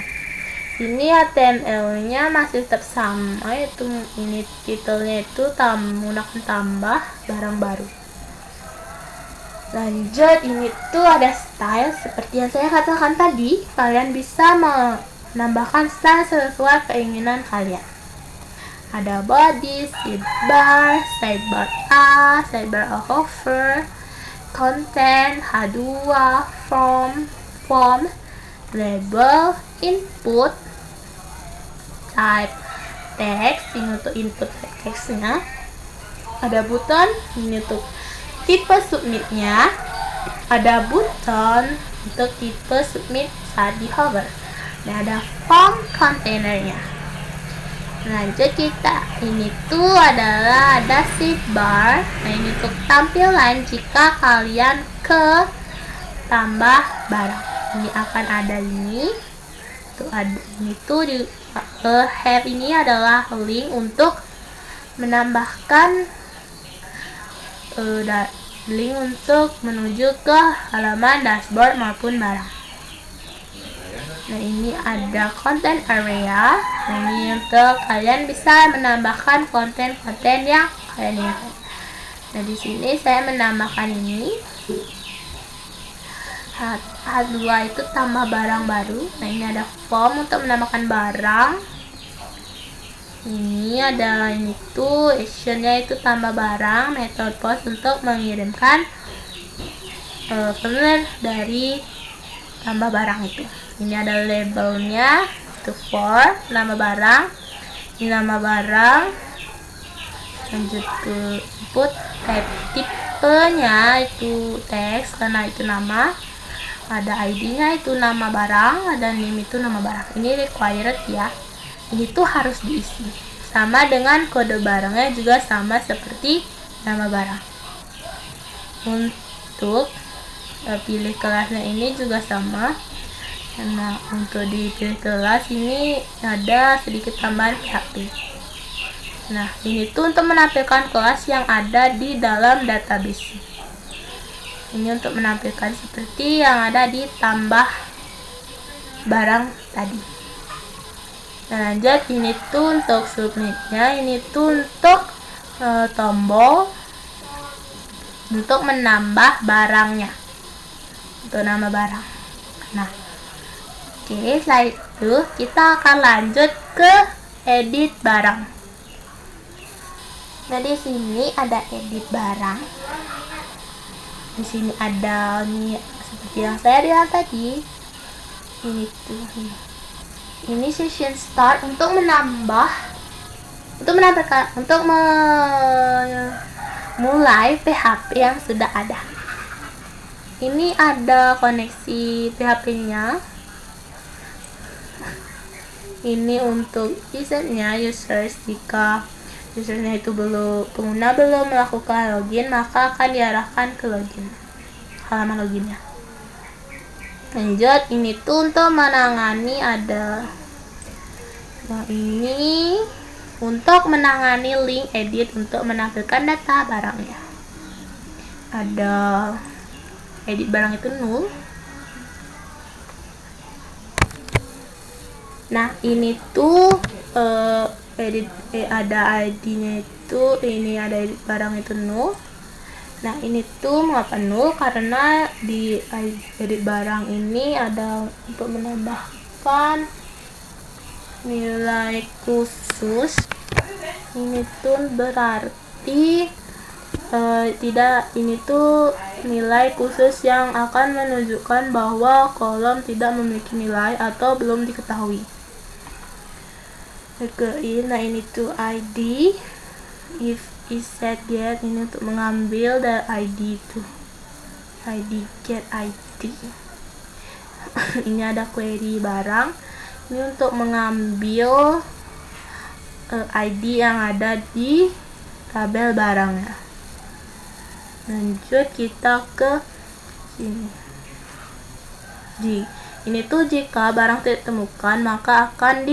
[SPEAKER 1] Ini HTML-nya masih tetap sama, yaitu ini titelnya itu menggunakan tambah barang baru. Lanjut, ini tuh ada style seperti yang saya katakan tadi. Kalian bisa menambahkan style sesuai keinginan kalian. Ada body, sidebar A, sidebar hover, content, H2, form, label, input, type, text. Ini untuk input text-nya. Ada button, ini untuk tipe submitnya. Ada button untuk tipe submit saat di hover. Nah, ada form containernya. Lanjut kita ini tuh adalah ada sidebar. Nah, ini untuk tampilan jika kalian ke tambah barang. Ini akan ada ini. Tuh ada ini tuh di have ini adalah link untuk menambahkan link untuk menuju ke halaman dashboard maupun barang. Nah, ini ada content area. Nah, ini untuk kalian bisa menambahkan konten-konten yang kalian inginkan. Nah, di sini saya menambahkan ini. H2 itu tambah barang baru. Nah, ini ada form untuk menambahkan barang. Ini ada ini tuh actionnya itu tambah barang, method post untuk mengirimkan file dari tambah barang itu. Ini ada labelnya itu for nama barang, ini nama barang, Lanjut ke input, type tipenya itu teks karena itu nama, ada ID-nya itu nama barang, ada name itu nama barang. Ini required ya, ini tuh harus diisi sama dengan kode barangnya juga sama seperti nama barang. Untuk pilih kelasnya ini juga sama. Nah, untuk dipilih kelas ini ada sedikit tambahan PHP. Nah, ini tuh untuk menampilkan kelas yang ada di dalam database. Ini untuk menampilkan seperti yang ada di tambah barang tadi. Nah, lanjut ini tuh untuk submitnya, ini tuh untuk tombol untuk menambah barangnya, untuk nama barang. Nah, oke, setelah itu kita akan lanjut ke edit barang. Nah, di sini ada edit barang. Di sini ada nih seperti yang saya lihat tadi. Ini tuh. Ini session start untuk mulai PHP yang sudah ada. Ini ada koneksi PHP-nya. Ini untuk usernya, users. Jika usernya itu pengguna belum melakukan login, maka akan diarahkan ke login, halaman loginnya. Lanjut, ini tuh untuk menangani ada. Nah, ini untuk menangani link edit untuk menampilkan data barangnya. Ada edit barang itu null. Nah, ini tuh ada ID-nya itu, ini ada edit barang itu null. Nah, ini tuh mengapa null? Karena di edit barang ini ada untuk menambahkan nilai khusus. Ini tuh berarti ini tuh nilai khusus yang akan menunjukkan bahwa kolom tidak memiliki nilai atau belum diketahui. Nah, ini tuh ID. If is set get, ini untuk mengambil dari ID itu. ID get ID. Ini ada query barang. Ini untuk mengambil ID yang ada di tabel barangnya. Lanjut kita ke sini. Ini tuh jika barang tidak ditemukan, maka akan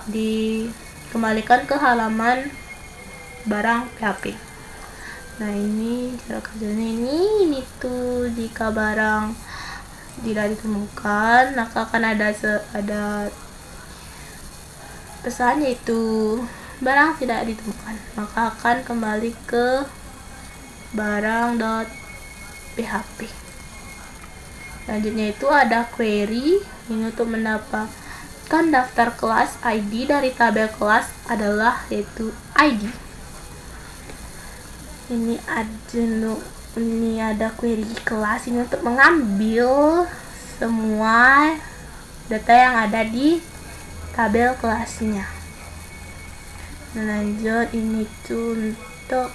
[SPEAKER 1] dikembalikan ke halaman barang PHP. Nah, ini cara kerjanya ini tuh jika barang tidak ditemukan, maka akan ada pesan yaitu barang tidak ditemukan, maka akan kembali ke barang.php. Selanjutnya itu ada query, ini untuk mendapatkan daftar kelas ID dari tabel kelas adalah yaitu ID. Ini ada query kelas, ini untuk mengambil semua data yang ada di tabel kelasnya. Lanjut, ini tuh untuk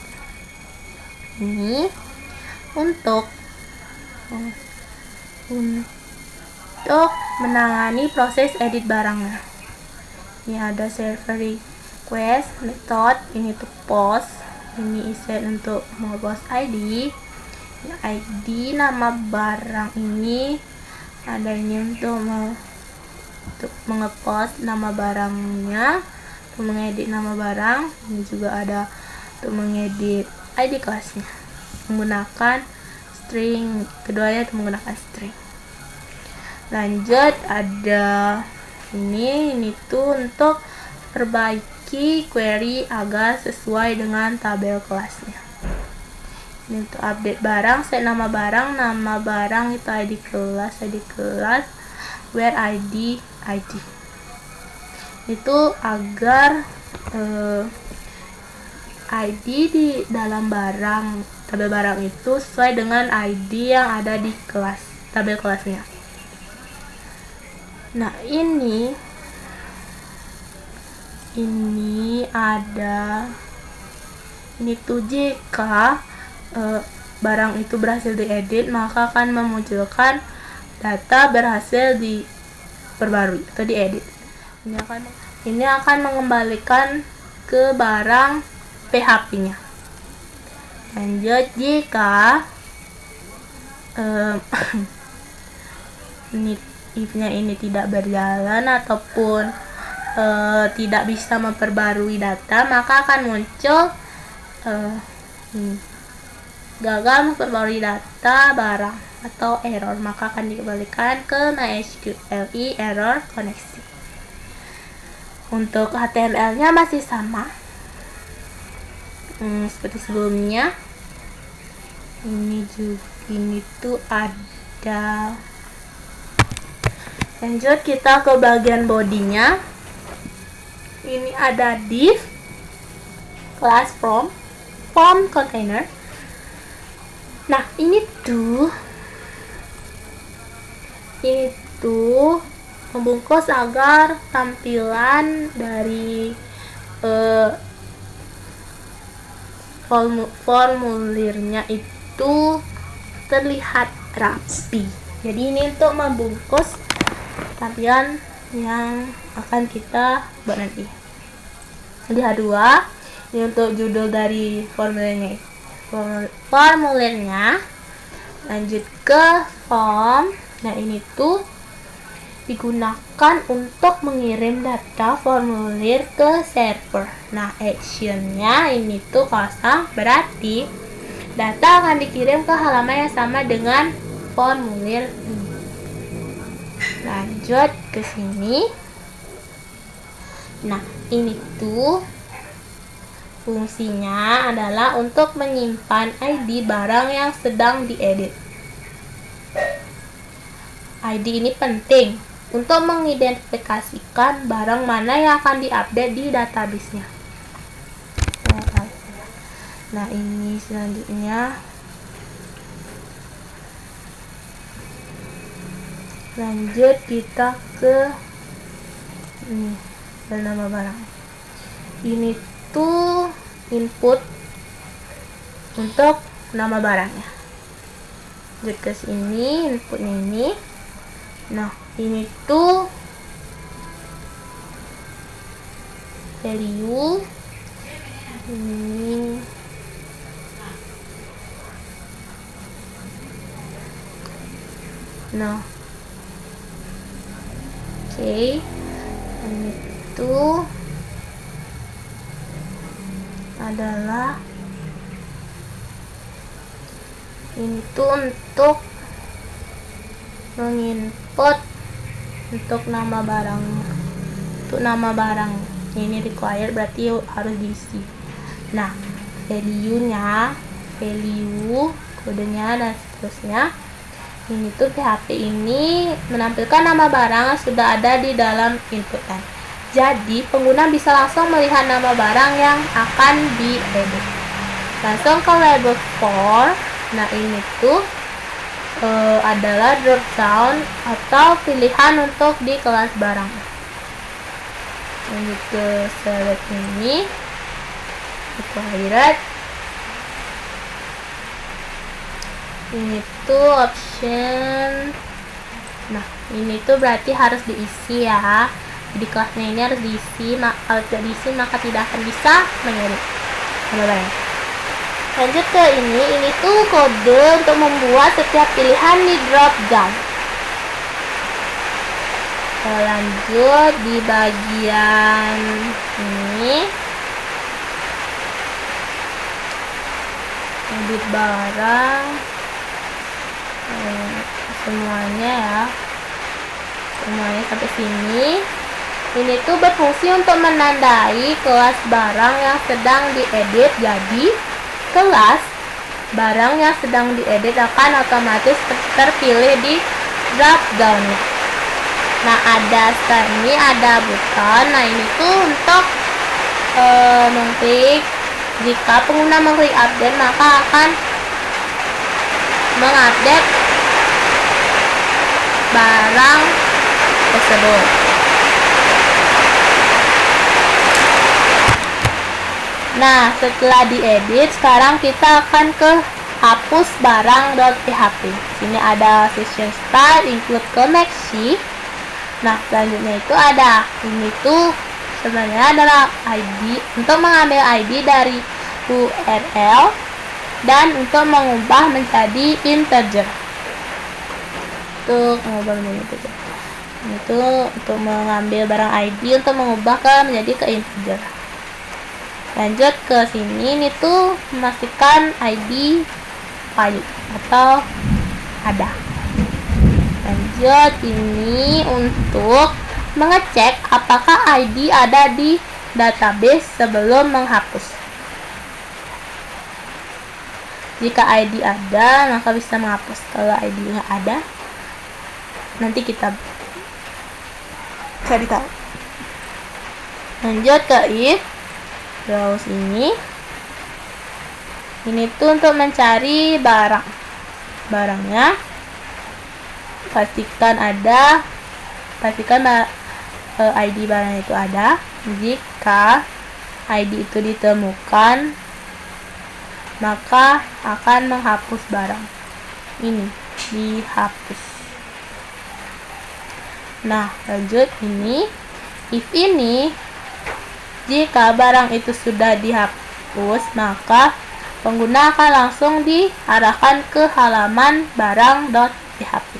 [SPEAKER 1] menangani proses edit barangnya. Ini ada server request method, ini untuk post, ini set untuk nge-post ID. Ini ID nama barang ini ada ini untuk nge-post nama barangnya, untuk mengedit nama barang. Ini juga ada untuk mengedit ID kelasnya menggunakan string, keduanya itu menggunakan string. Lanjut ada ini tuh untuk perbaiki query agar sesuai dengan tabel kelasnya. Ini untuk update barang, set nama barang itu ID kelas, where ID. Itu agar ID di dalam tabel barang itu sesuai dengan ID yang ada di tabel kelasnya. Nah, ini ini ada, ini tuh jika barang itu berhasil diedit, maka akan memunculkan data berhasil diperbarui atau diedit. Ini akan mengembalikan ke barang PHP-nya. Lanjut, jika if-nya ini tidak berjalan ataupun tidak bisa memperbarui data, maka akan muncul gagal memperbarui data barang atau error, maka akan dikembalikan ke MySQL error koneksi. Untuk HTML-nya masih sama seperti sebelumnya. Ini tuh ada. Lanjut, kita ke bagian bodinya. Ini ada div, class form container. Nah, ini tuh membungkus agar tampilan dari formulirnya itu terlihat rapi. Jadi ini untuk membungkus tampilan yang akan kita buat nanti. Di H2 ini untuk judul dari formulirnya. Lanjut ke form. Nah, ini tuh digunakan untuk mengirim data formulir ke server. Nah, actionnya ini tuh kosong, berarti data akan dikirim ke halaman yang sama dengan formulir ini. Lanjut ke sini. Nah, ini tuh fungsinya adalah untuk menyimpan ID barang yang sedang diedit. ID ini penting untuk mengidentifikasikan barang mana yang akan diupdate di database-nya. Nah, ini selanjutnya. Lanjut kita ke nama barang. Ini tuh input untuk nama barangnya. Lanjut ke sini, inputnya ini. Nah, ini tuh value. Ini nah, oke. Ini tuh adalah ini tuh untuk menginput untuk nama barang. Untuk nama barang ini required, berarti harus diisi. Nah, value kodenya dan seterusnya. Ini tuh PHP ini menampilkan nama barang yang sudah ada di dalam inputan. Jadi pengguna bisa langsung melihat nama barang yang akan diedit. Langsung ke label for. Nah, ini tuh adalah drop down atau pilihan untuk di kelas barang. Lanjut ke select ini, required. Ini tuh option. Nah, ini tuh berarti harus diisi ya. Di kelasnya ini harus diisi. Kalau tidak diisi maka tidak akan bisa mengirim. Lanjut ke ini tuh kode untuk membuat setiap pilihan di drop down. Lanjut di bagian ini, edit barang, semuanya ya, semuanya sampai sini. Ini tuh berfungsi untuk menandai kelas barang yang sedang diedit. Jadi kelas barang yang sedang diedit akan otomatis terpilih di drop down-nya. Nah, setelah ini ada buton. Nah, ini tuh untuk mengklik. Jika pengguna mengklik update, maka akan mengupdate barang tersebut. Nah, setelah diedit, sekarang kita akan ke hapus barang.php. Sini ada session start, include koneksi. Nah, selanjutnya itu ada ini tuh sebenarnya adalah ID untuk mengambil ID dari URL dan untuk mengubah menjadi integer. Untuk mengubah menjadi integer. Itu untuk mengambil barang ID untuk mengubah menjadi ke integer. Lanjut ke sini, ini tuh memastikan ID valid atau ada. Lanjut ini untuk mengecek apakah ID ada di database sebelum menghapus. Jika ID ada, maka bisa menghapus. Kalau ID nggak ada, nanti kita cari tahu. Lanjut ke if. Browse ini tuh untuk mencari barangnya, pastikan ID barang itu ada. Jika ID itu ditemukan, maka akan menghapus barang ini, dihapus. Nah, lanjut ini if ini, jika barang itu sudah dihapus, maka pengguna akan langsung diarahkan ke halaman barang.php.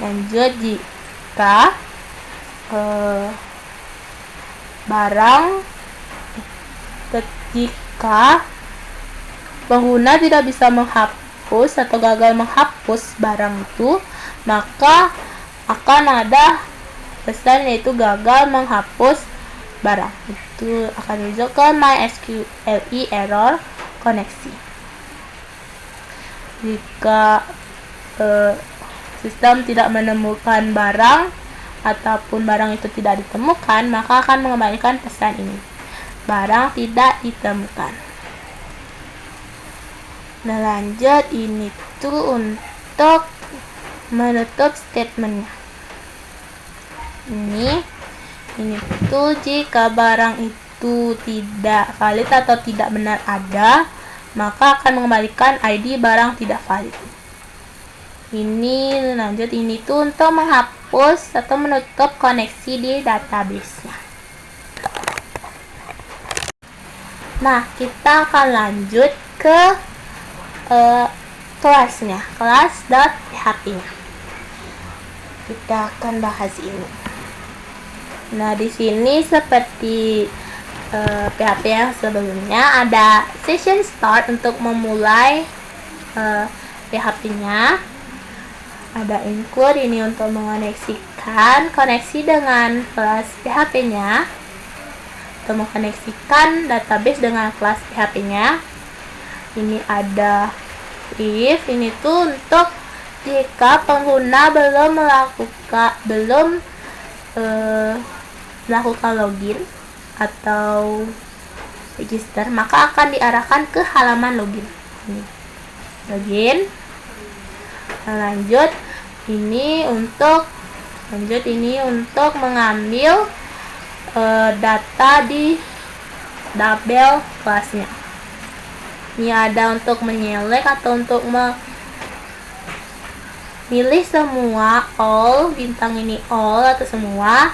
[SPEAKER 1] Lanjut jika ketika pengguna tidak bisa menghapus atau gagal menghapus barang itu, maka akan ada pesan yaitu gagal menghapus barang. Itu akan muncul ke MySQLi error koneksi. Jika sistem tidak menemukan barang ataupun barang itu tidak ditemukan, maka akan mengembalikan pesan ini, barang tidak ditemukan. Nah, lanjut ini tuh untuk menutup statementnya. Ini tuh jika barang itu tidak valid atau tidak benar ada, maka akan mengembalikan ID barang tidak valid. Ini lanjut ini tuh untuk menghapus atau menutup koneksi di database-nya. Nah, kita akan lanjut ke kelasnya, kelas.php-nya. Kita akan bahas ini. Nah, di sini seperti PHP yang sebelumnya ada session start untuk memulai PHP-nya. Ada include ini untuk mengoneksikan koneksi dengan kelas PHP-nya, untuk mengkoneksikan database dengan kelas PHP-nya. Ini ada if, ini tuh untuk jika pengguna belum melakukan login atau register, maka akan diarahkan ke halaman login. Ini login. Nah, lanjut ini untuk mengambil data di tabel kelasnya. Ini ada untuk menyelek atau untuk memilih semua all, bintang ini all atau semua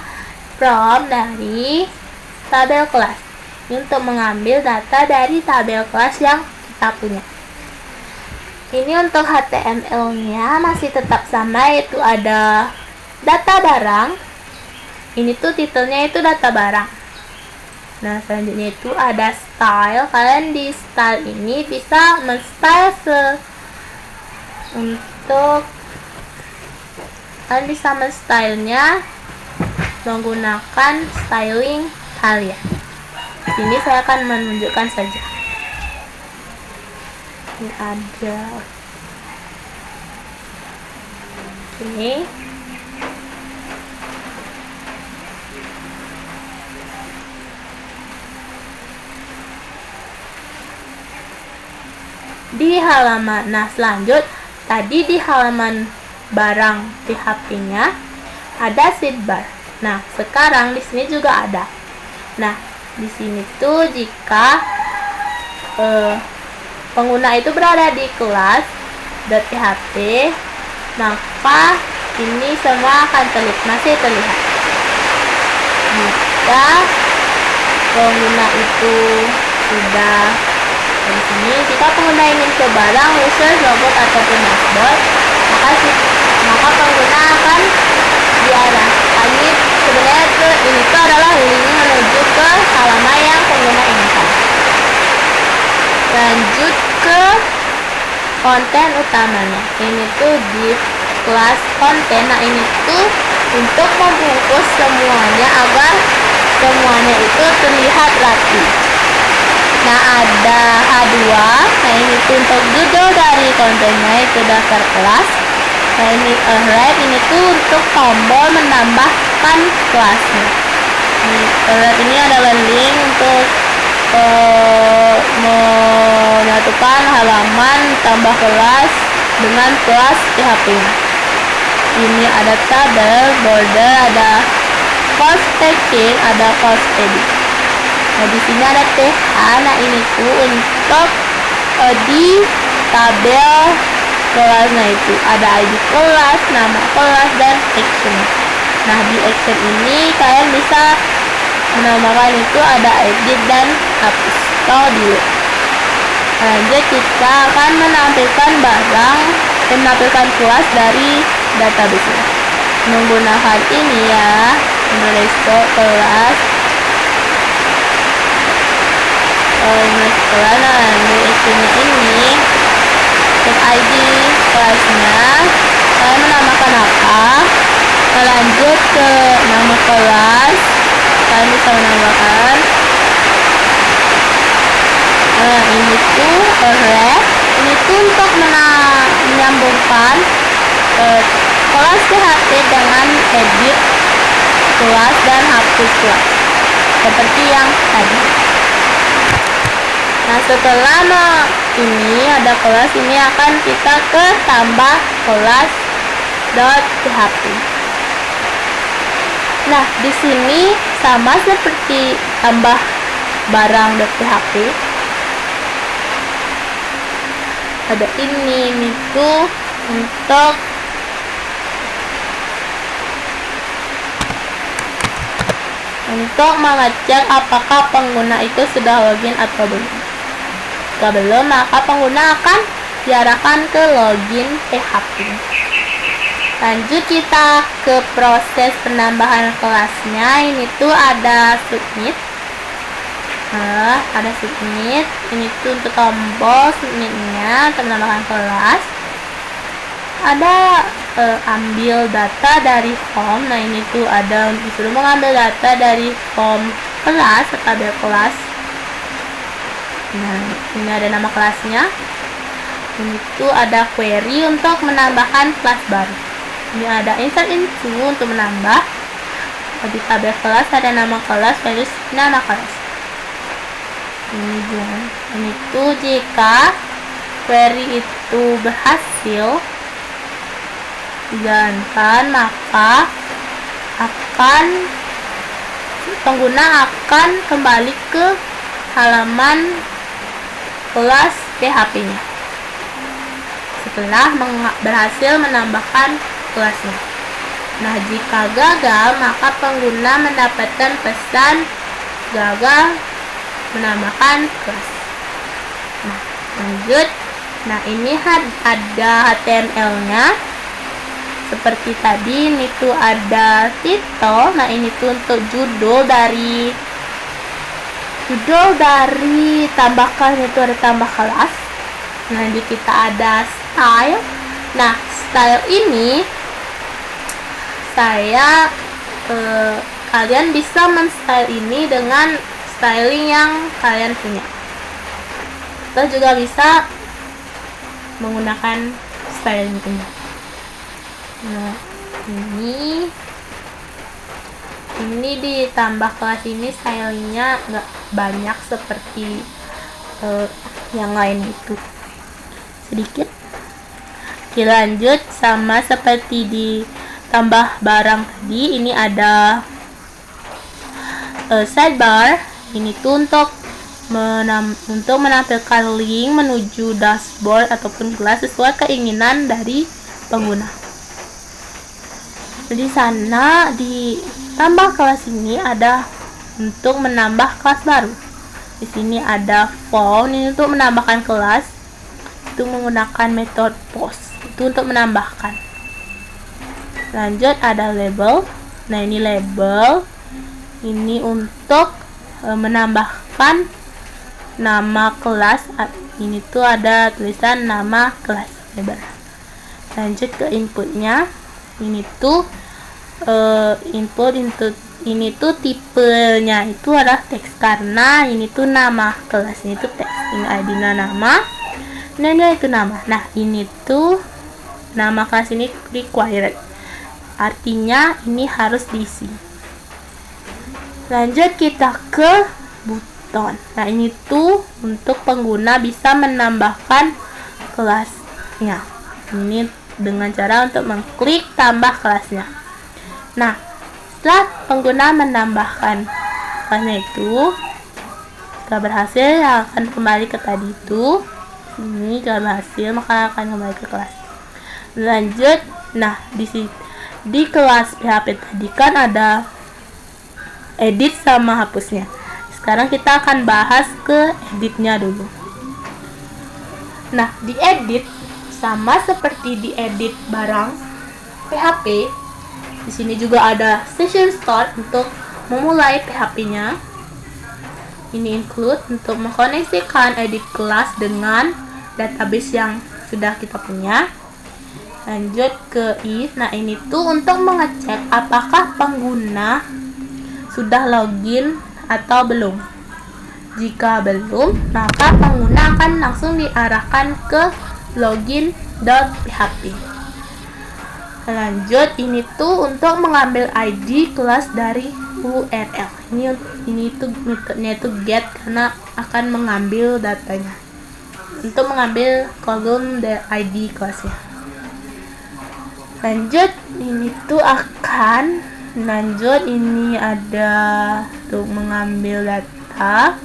[SPEAKER 1] from dari tabel kelas. Ini untuk mengambil data dari tabel kelas yang kita punya. Ini untuk HTML-nya masih tetap sama, yaitu ada data barang. Ini tuh titelnya itu data barang. Nah, selanjutnya itu ada style. Kalian di style ini bisa men-style kalian bisa men-stylenya menggunakan styling kalian. Sini saya akan menunjukkan saja. Ini ada. Oke. Di halaman, nah selanjut tadi di halaman barang PHP-nya ada sidebar. Nah, sekarang di sini juga ada. Nah, di sini tuh jika pengguna itu berada di kelas .php, maka ini semua akan masih terlihat. Jika pengguna itu sudah di sini, jika pengguna ingin ke barang, users, robot ataupun dashboard, maka pengguna akan diarahkan sebenarnya ini tuh adalah link menuju ke halaman yang pengguna inginkan. Lanjut ke konten utamanya. Ini tuh di kelas konten. Nah, ini tuh untuk membungkus semuanya agar semuanya itu terlihat rapi. Nah, ada H2. Nah, ini tuh untuk judul dari kontennya itu daftar kelas. Nah, ini alright, ini tuh untuk tombol menambahkan kelasnya. Ini adalah link untuk menyatukan halaman tambah kelas dengan kelas PHP. Ini ada tabel, border, ada course tagging, ada course edit. Nah, di sini ada TH. Nah, ini tuh untuk di tabel kelasnya itu ada ID kelas, nama kelas, dan action. Nah, di action ini kalian bisa menambahkan itu ada edit dan hapus atau delete. Lanjut, kita akan menampilkan menampilkan kelas dari database menggunakan ini ya, restore kelas. Nah, di actionnya ini set ID kelasnya, kalian menambahkan apa? Lanjut ke nama kelas, kalian bisa menambahkan ini tuh array. Ini tuh untuk menyambungkan kelas PHP dengan edit kelas dan hapus kelas seperti yang tadi. Nah, setelah ini ada kelas, ini akan kita ke tambah kelas .php. Nah, di sini sama seperti tambah barang .php. Ada ini tuh untuk mengecek apakah pengguna itu sudah login atau belum. Jika belum, maka pengguna akan diarahkan ke login PHP. Lanjut kita ke proses penambahan kelasnya. Ini tuh ada submit. Ada submit. Ini tuh untuk tombol submitnya untuk menambahkan kelas. Ada ambil data dari form. Nah, ini tuh ada disuruh mengambil data dari form kelas atau tabel kelas. Nah, ini ada nama kelasnya. Ini tuh ada query untuk menambahkan kelas baru. Ini ada insert into untuk menambah. Di tabel kelas ada nama kelas, terus nama kelas. Ini tuh jika query itu berhasil dijalankan, maka pengguna akan kembali ke halaman kelas PHP-nya setelah berhasil menambahkan kelasnya. Nah, jika gagal, maka pengguna mendapatkan pesan gagal menambahkan kelas. Nah, lanjut. Nah, ini ada HTML-nya seperti tadi. Ini tuh ada title. Nah, ini tuh untuk judul dari tambahkan, itu ada tambah kelas. Lanjut kita ada style. Nah, style ini kalian bisa men-style ini dengan styling yang kalian punya. Kita juga bisa menggunakan styling ini. Nah, ini ditambah kelas ini stylingnya nggak banyak seperti yang lain itu, sedikit. Oke, lanjut sama seperti di tambah barang tadi. Ini ada sidebar. Ini tuh untuk menampilkan link menuju dashboard ataupun kelas sesuai keinginan dari pengguna. Di sana di tambah kelas ini ada untuk menambah kelas baru. Di sini ada form, ini untuk menambahkan kelas. Itu menggunakan metode post. Itu untuk menambahkan. Lanjut ada label. Nah, ini label. Ini untuk menambahkan nama kelas. Ini tuh ada tulisan nama kelas. Lanjut ke inputnya. Ini tuh input ini tuh tipenya itu adalah teks, karena ini tuh nama kelas, ini tuh teks, ini ID nama, ini itu nama. Nah, ini tuh nama kelas ini required, artinya ini harus diisi. Lanjut kita ke button. Nah, ini tuh untuk pengguna bisa menambahkan kelasnya. Ini dengan cara untuk mengklik tambah kelasnya. Nah, setelah pengguna menambahkan kelasnya itu, jika berhasil akan kembali ke tadi itu. Ini jika berhasil maka akan kembali ke kelas. Lanjut, nah di kelas PHP tadi kan ada edit sama hapusnya. Sekarang kita akan bahas ke editnya dulu. Nah, di edit sama seperti di edit barang PHP. Di sini juga ada session start untuk memulai PHP-nya. Ini include untuk mengkoneksikan edit kelas dengan database yang sudah kita punya. Lanjut ke if. Nah, ini tuh untuk mengecek apakah pengguna sudah login atau belum. Jika belum, maka pengguna akan langsung diarahkan ke login.php. Lanjut, ini tuh untuk mengambil ID kelas dari URL. Ini tuh metodenya itu get, karena akan mengambil datanya untuk mengambil kolom ID kelasnya. Lanjut, ini tuh ini ada untuk mengambil data.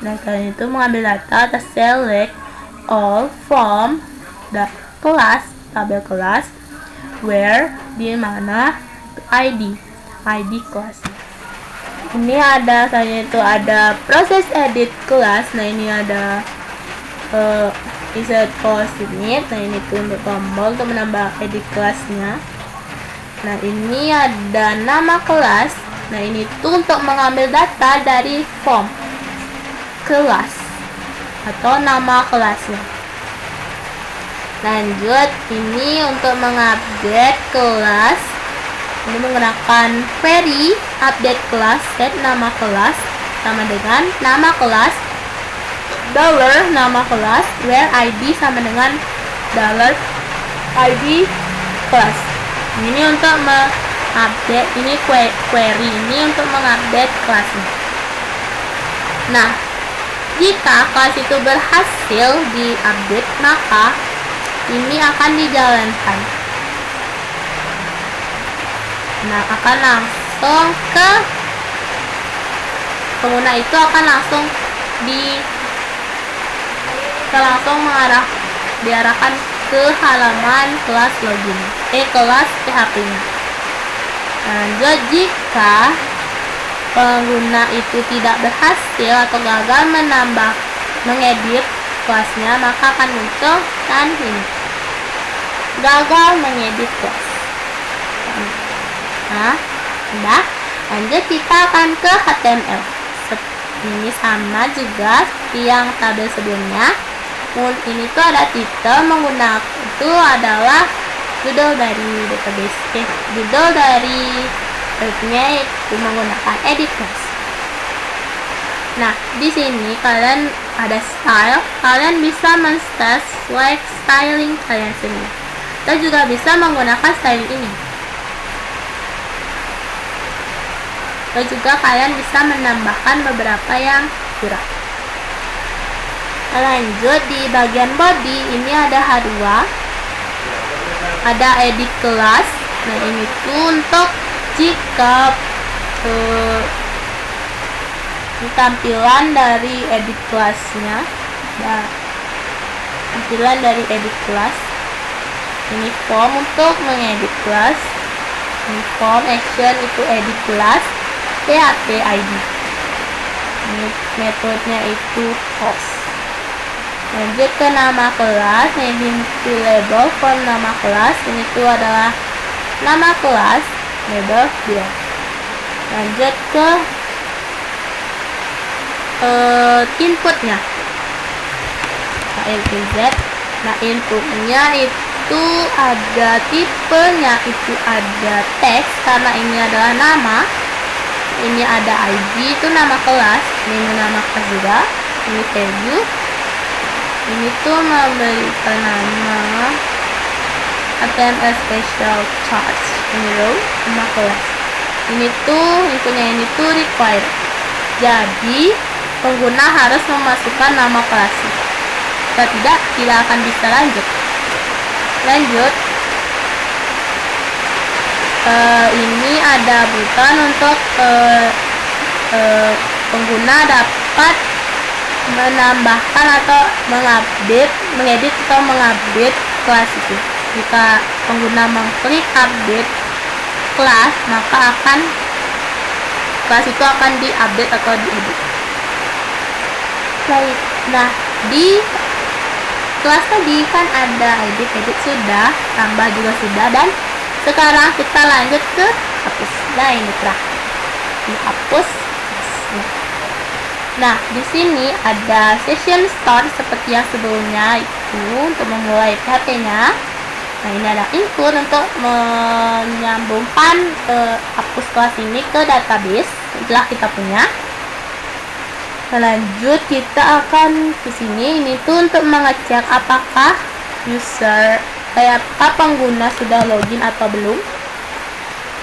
[SPEAKER 1] Nah, kalian itu mengambil data, select all from the class, tabel kelas, where di mana ID kelas. Ini ada kalian itu ada proses edit kelas. Nah, ini ada insert post init. Nah, ini tuh untuk tombol untuk menambah edit kelasnya. Nah, ini ada nama kelas. Nah, ini tuh untuk mengambil data dari form kelas atau nama kelasnya. Lanjut, ini untuk mengupdate kelas. Ini menggunakan query update kelas, set nama kelas sama dengan nama kelas, dollar nama kelas, where ID sama dengan dollar ID kelas. Ini untuk mengupdate, ini query ini untuk mengupdate kelasnya. Nah, jika kelas itu berhasil diupdate, maka ini akan dijalankan. Nah, akan langsung ke pengguna itu akan langsung diarahkan ke halaman kelas login, kelas PHP-nya. Lanjut, jika pengguna itu tidak berhasil atau gagal mengedit kelasnya, maka akan muncul ini gagal mengedit kelas. Nah, udah. Lanjut, kita akan ke HTML. Ini sama juga seperti yang tabel sebelumnya. Ini tuh ada title, menggunakan itu adalah judul dari database, judul dari webnya itu menggunakan edit class. Nah, di sini kalian ada style, kalian bisa men-sesuai styling kalian sendiri. Kita juga bisa menggunakan styling ini. Atau juga kalian bisa menambahkan beberapa yang kurang. Lanjut, di bagian body ini ada H2, ada edit kelas. Nah, ini tuh untuk jika Ini tampilan dari edit kelasnya. Nah, tampilan dari edit kelas. Ini form untuk mengedit kelas. Ini form action itu edit kelas. PHP ID. Ini metodenya itu host. Lanjut ke nama kelas. Name to label form nama kelas. Ini tuh adalah nama kelas. Label dia. Lanjut ke inputnya. Z. Nah, inputnya itu ada tipenya, itu ada teks karena ini adalah nama. Ini ada ID, itu nama kelas. Ini nama kelas juga. Ini value. Ini tuh memberikan nama HTML special charge. Ini row, nama kelas. Ini tuh inputnya, ini tuh required. Jadi pengguna harus memasukkan nama kelasnya. Jika tidak akan bisa lanjut. Ini ada button untuk pengguna dapat menambahkan atau mengedit atau mengupdate kelas itu. Jika pengguna mengklik update kelas, maka kelas itu akan diupdate atau diedit. Nah, di kelas tadi kan ada edit sudah, tambah juga sudah, dan sekarang kita lanjut ke hapus. Nah, ini terakhir dihapus. Nah, di sini ada session start seperti yang sebelumnya itu untuk memulai PHP-nya. Nah, ini ada input untuk menyambungkan hapus kelas ini ke database setelah kita punya. Lanjut kita akan ke sini, ini tuh untuk mengecek apakah pengguna sudah login atau belum.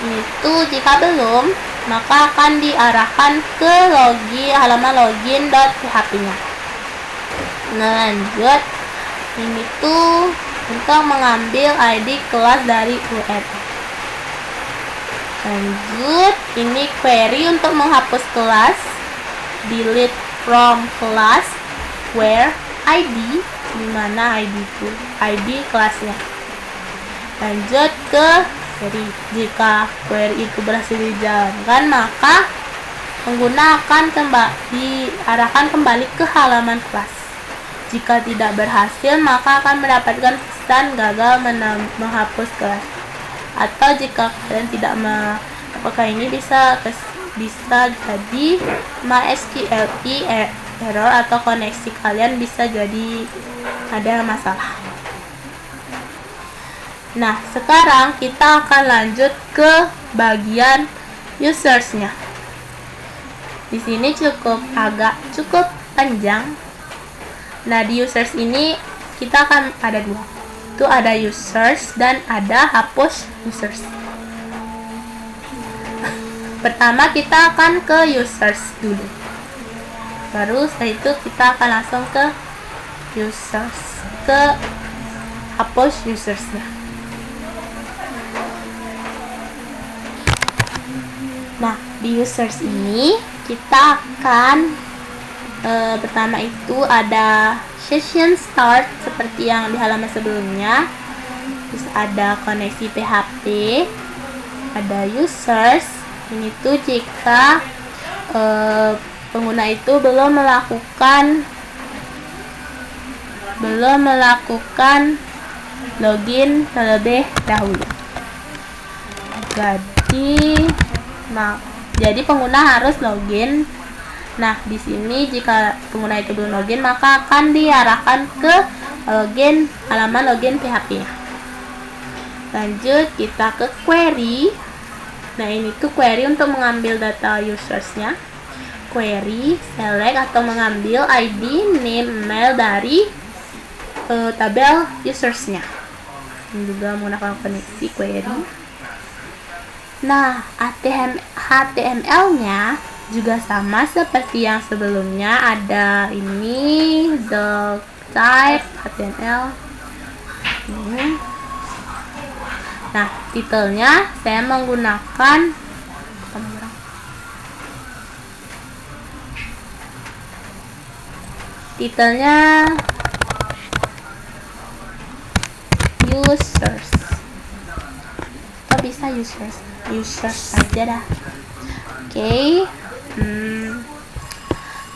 [SPEAKER 1] Itu jika belum, maka akan diarahkan ke halaman login.php-nya. Nah, lanjut ini tuh untuk mengambil ID kelas dari URL. Lanjut ini query untuk menghapus kelas. Delete from class where ID, dimana ID itu ID kelasnya. Lanjut ke query. Jika query itu berhasil dijalankan, maka pengguna akan diarahkan kembali ke halaman kelas. Jika tidak berhasil, maka akan mendapatkan pesan gagal menghapus kelas. Atau jika kalian tidak apakah ini bisa jadi MySQL error atau koneksi kalian bisa jadi ada masalah. Nah, sekarang kita akan lanjut ke bagian usersnya. Di sini cukup panjang. Nah, di users ini kita akan ada dua. Itu ada users dan ada hapus users. Pertama kita akan ke users dulu. Baru setelah itu kita akan langsung ke hapus usersnya. Nah, di users ini kita akan pertama itu ada session start seperti yang di halaman sebelumnya. Terus ada koneksi PHP, ada users. Ini tuh jika pengguna itu belum melakukan login terlebih dahulu. Jadi pengguna harus login. Nah, di sini jika pengguna itu belum login, maka akan diarahkan ke halaman login PHP-nya. Lanjut kita ke query. Nah, ini tuh query untuk mengambil data usersnya. Query select atau mengambil ID, name, email dari tabel usersnya. Ini juga menggunakan koneksi query. Nah, HTML-nya juga sama seperti yang sebelumnya. Ada ini the type HTML. Nah, titelnya saya menggunakan titelnya users, atau bisa users aja dah. Oke.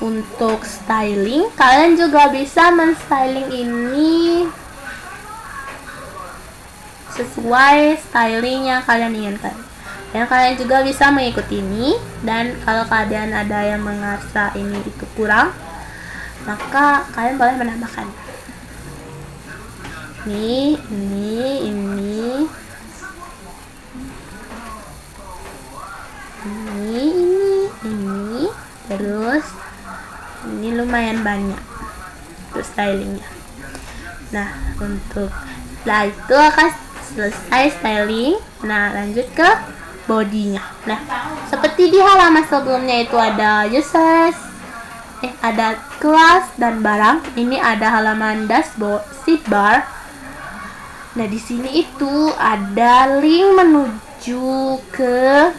[SPEAKER 1] Untuk styling, kalian juga bisa men-styling ini sesuai styling yang kalian inginkan. Dan kalian juga bisa mengikuti ini. Dan kalau kalian ada yang merasa ini itu kurang, maka kalian boleh menambahkan. Ini terus ini lumayan banyak untuk stylingnya. Nah, untuk setelah itu akan selesai styling. Nah, lanjut ke bodinya. Nah, seperti di halaman sebelumnya itu ada users, ada kelas dan barang. Ini ada halaman dashboard, sidebar. Nah, di sini itu ada link menuju ke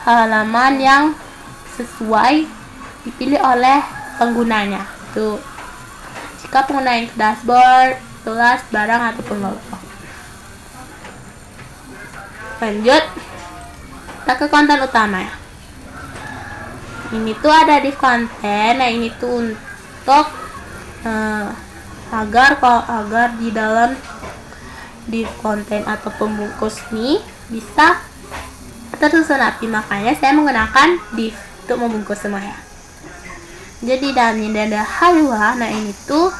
[SPEAKER 1] halaman yang sesuai dipilih oleh penggunanya. Tuh, jika pengguna yang ke dashboard, kelas, barang, ataupun logo. Lanjut, kita ke konten utama ya. Ini tuh ada di konten. Nah, ini tuh untuk agar di dalam di konten atau pembungkus nih bisa tersusun rapi. Makanya saya menggunakan div untuk membungkus semua ya. Jadi dalamnya ada halwa. Nah, ini tuh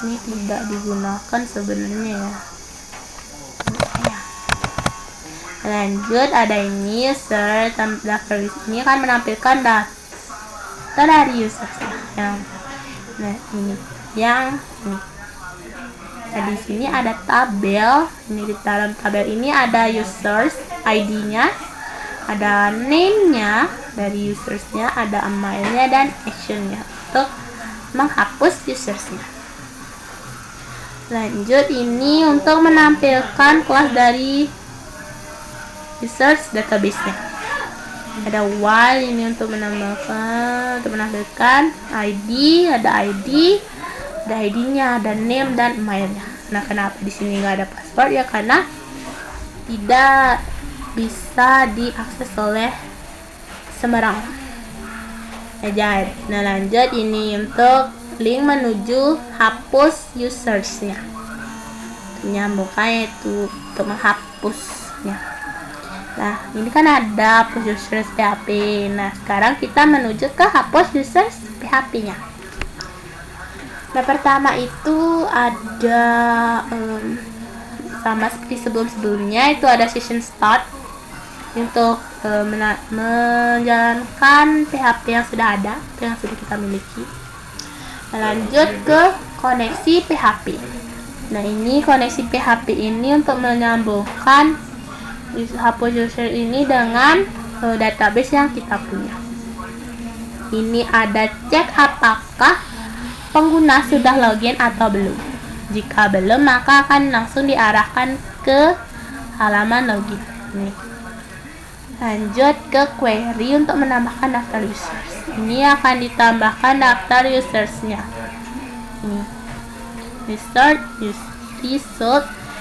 [SPEAKER 1] ini tidak digunakan sebenarnya ya. Lanjut, ada ini user. Daftar ini kan menampilkan data dari user yang ini. Nah, di sini ada tabel. Ini di dalam tabel ini ada users ID-nya, ada name-nya dari usersnya, ada emailnya dan action-nya untuk menghapus usersnya. Lanjut, ini untuk menampilkan kelas dari users database-nya. Ada while ini untuk menampilkan ID, ada ID-nya, ada name dan emailnya. Nah, kenapa di sini nggak ada password ya? Karena tidak bisa diakses oleh sembarang orang. Nah, lanjut, ini untuk link menuju hapus usersnya. Menyambungkan itu untuk menghapusnya. Nah, ini kan ada hapus users PHP. Nah, sekarang kita menuju ke hapus users PHP-nya. Nah, pertama itu ada sama seperti sebelumnya itu ada session start untuk menjalankan PHP yang sudah ada, yang sudah kita miliki. Nah, lanjut ke koneksi PHP. Nah, ini koneksi PHP ini untuk menyambungkan hapus user ini dengan database yang kita punya. Ini ada cek apakah pengguna sudah login atau belum. Jika belum, maka akan langsung diarahkan ke halaman login. Nih. Lanjut ke query untuk menambahkan daftar users. Ini akan ditambahkan daftar usersnya. Ini. Result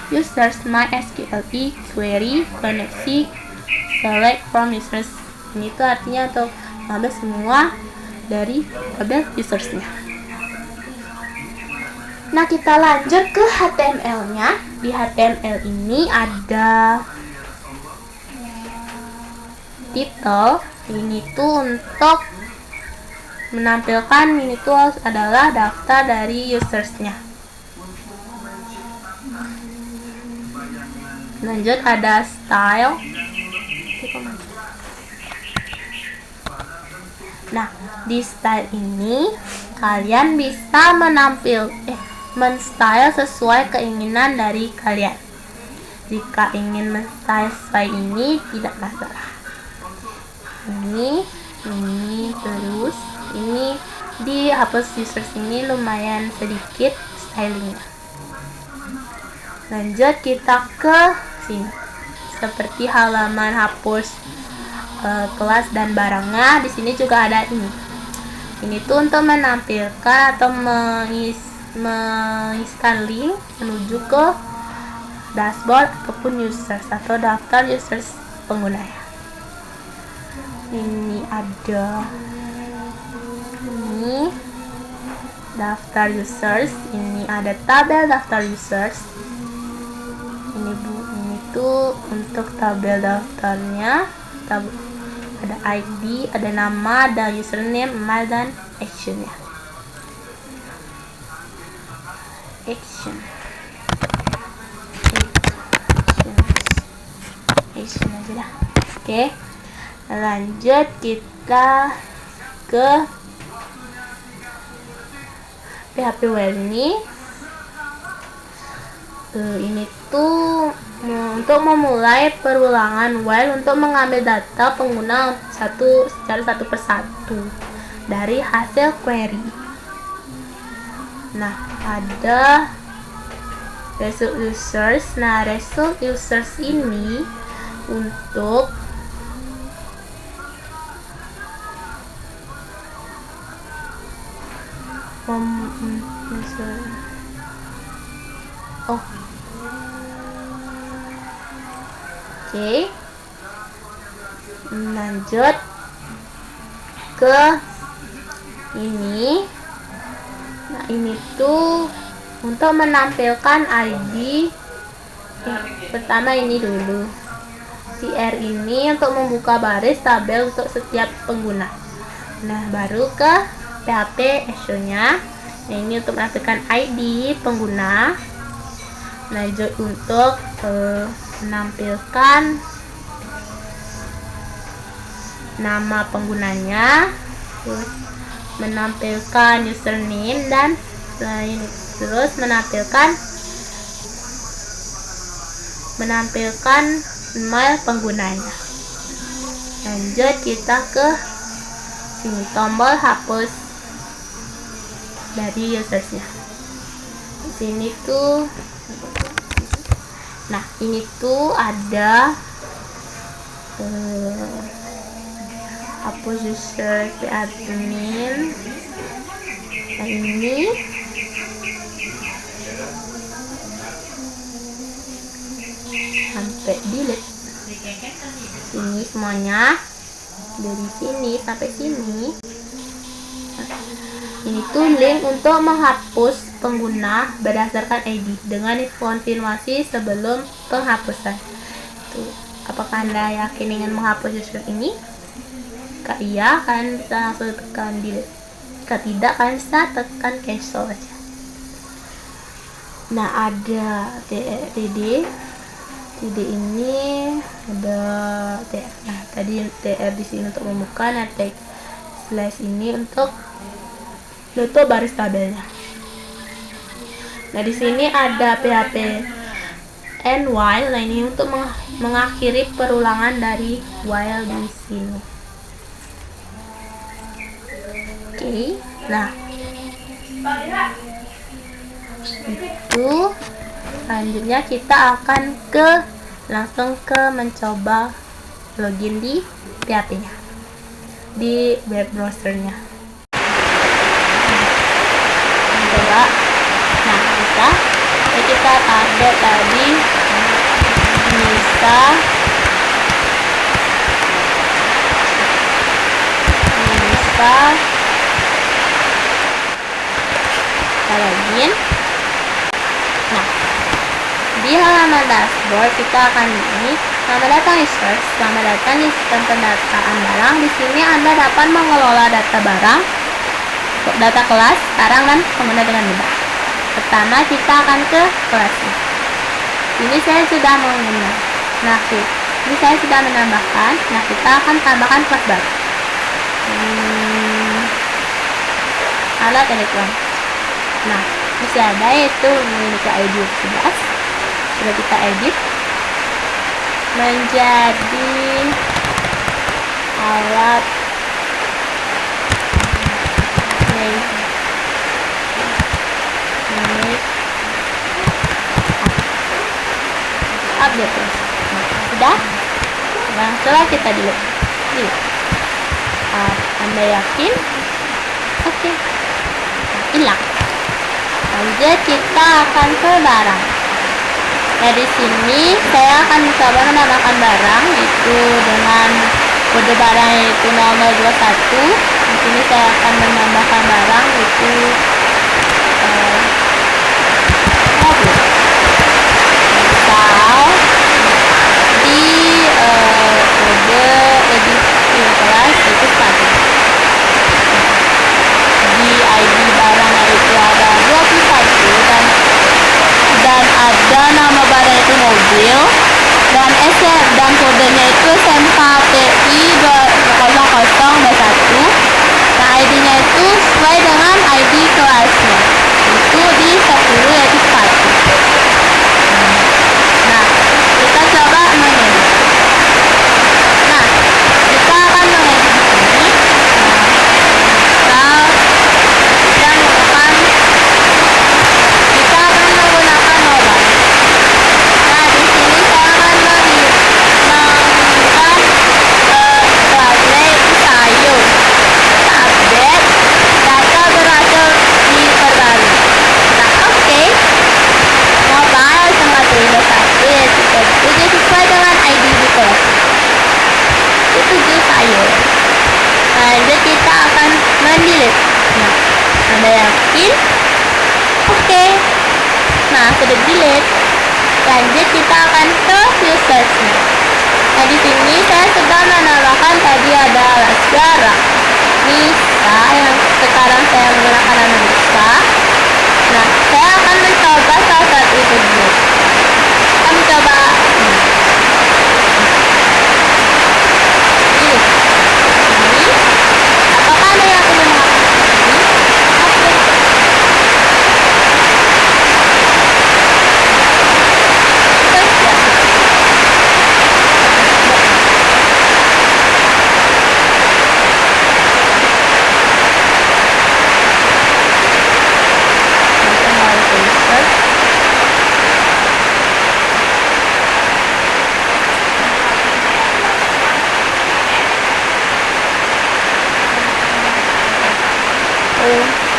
[SPEAKER 1] users MySQL query koneksi select from users. Ini tuh artinya untuk mengambil semua dari tabel usersnya. Nah, kita lanjut ke HTML-nya. Di HTML ini ada title. Ini tuh untuk menampilkan ini tuh adalah daftar dari usersnya. Lanjut, ada style. Nah, di style ini kalian bisa men-style sesuai keinginan dari kalian. Jika ingin men-style sesuai ini tidak masalah. Ini terus ini di hapus users ini lumayan sedikit stylingnya. Lanjut, kita ke sini. Seperti halaman hapus kelas dan barangnya, di sini juga ada ini. Ini tuh untuk menampilkan atau menginstal link menuju ke dashboard ataupun users atau daftar users pengguna ya. Ini ada ini daftar users, ini ada tabel daftar users. Ini tuh untuk tabel daftarnya, ada ID, ada nama, ada username, email, dan action ya. Action aja dah. Oke, lanjut kita ke PHP While ini. Ini tuh untuk memulai perulangan while untuk mengambil data pengguna secara satu persatu dari hasil query. Nah, ada result users. Nah, result users ini untuk Oke. Lanjut ke ini. Nah, ini tuh untuk menampilkan ID. Pertama ini dulu. CR ini untuk membuka baris tabel untuk setiap pengguna. Nah, baru ke PHP action-nya. Nah, ini untuk menampilkan ID pengguna. Lanjut untuk menampilkan nama penggunanya, terus menampilkan username dan terus menampilkan email penggunanya. Lanjut kita ke sini, tombol hapus dari usersnya. Di sini tuh, nah ini tuh ada hapus user admin. Nah, ini sampai delete. Ini semuanya dari sini sampai sini. Ini tuh link untuk menghapus pengguna berdasarkan ID dengan konfirmasi sebelum penghapusan. Tuh, apakah Anda yakin ingin menghapus user ini? Jika iya, kalian bisa langsung tekan delete. Jika tidak, kalian bisa tekan cancel aja. Nah, ada TD ini ada TR. Nah, tadi TR di sini untuk membuka, nah slash ini untuk nutup baris tabelnya. Nah, di sini ada PHP and while. Nah, ini untuk mengakhiri perulangan dari while di sini. Oke. Nah, itu selanjutnya kita akan langsung ke mencoba login di PHP-nya, di web browser-nya. Coba. Nah, kita taruh tadi bisa login. Nah, di halaman dashboard kita akan ini selamat datang users, selamat datang di sistem pendataan barang. Di sini Anda dapat mengelola data barang, data kelas, barang, dan pengguna dengan mudah. Pertama kita akan ke kelasnya. Ini saya sudah mengenal. Nah, ini saya sudah menambahkan. Nah, kita akan tambahkan kelas baru. Alat elektron. Nah, masih ada yaitu memiliki ID 11. Sudah kita edit menjadi alat update. Nah, sudah. Nah, setelah kita delete. Anda yakin Oke, hilang. Lanjut kita akan ke barang. Nah, di sini saya akan mencoba menambahkan barang itu dengan kode barang yaitu nomor 21. Di sini saya akan menambahkan barang itu mobil. Misal di kode edisi kelas itu sepatu. Di ID barangnya itu ada 21 dan ada nama barang itu mobil dan dan kodenya itu SMKTI 0021. Nah, ID-nya itu sesuai dengan ID kelasnya, itu di 10 yaitu sepatu. Nah, kita coba mengedit. Nah, kita akan mengedit di sini. Kita akan menggunakan mobile. Nah, di sini saya akan menggunakan kelasnya itu sayur. Kita update, data berhasil diperbarui. Nah, oke. Mobile sama 21 yaitu dia sesuai dengan ID di kelas. Itu jus sayur. Lanjut kita akan mendelete. Nah, Anda yakin? Oke. Nah, sudah delete. Lanjut kita akan ke users-nya. Nah, di sini saya sudah menambahkan tadi ada sejarah. Nisa yang sekarang saya menggunakan nama Nisa. Nah, saya akan mencoba salah satu itu dulu. Kita mencoba ini. Apakah ada yang ingin mengatakan ini? Oke.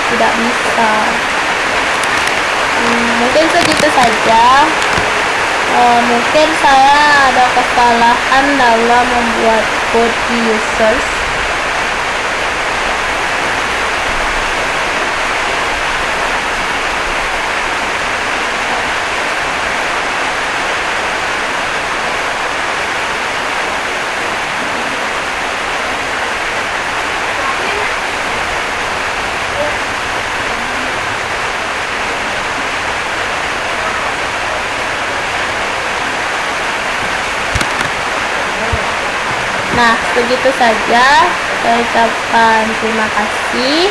[SPEAKER 1] Tidak bisa. Mungkin segitu saja. Mungkin saya ada kesalahan dalam membuat code users. Nah, begitu saja. Saya ucapkan terima kasih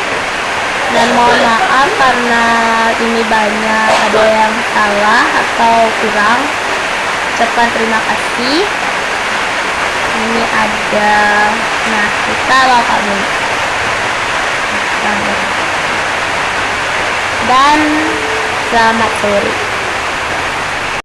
[SPEAKER 1] dan mohon maaf karena ini banyak ada yang salah atau kurang. Ucapkan terima kasih. Ini ada, nah kita bakal dan selamat sore.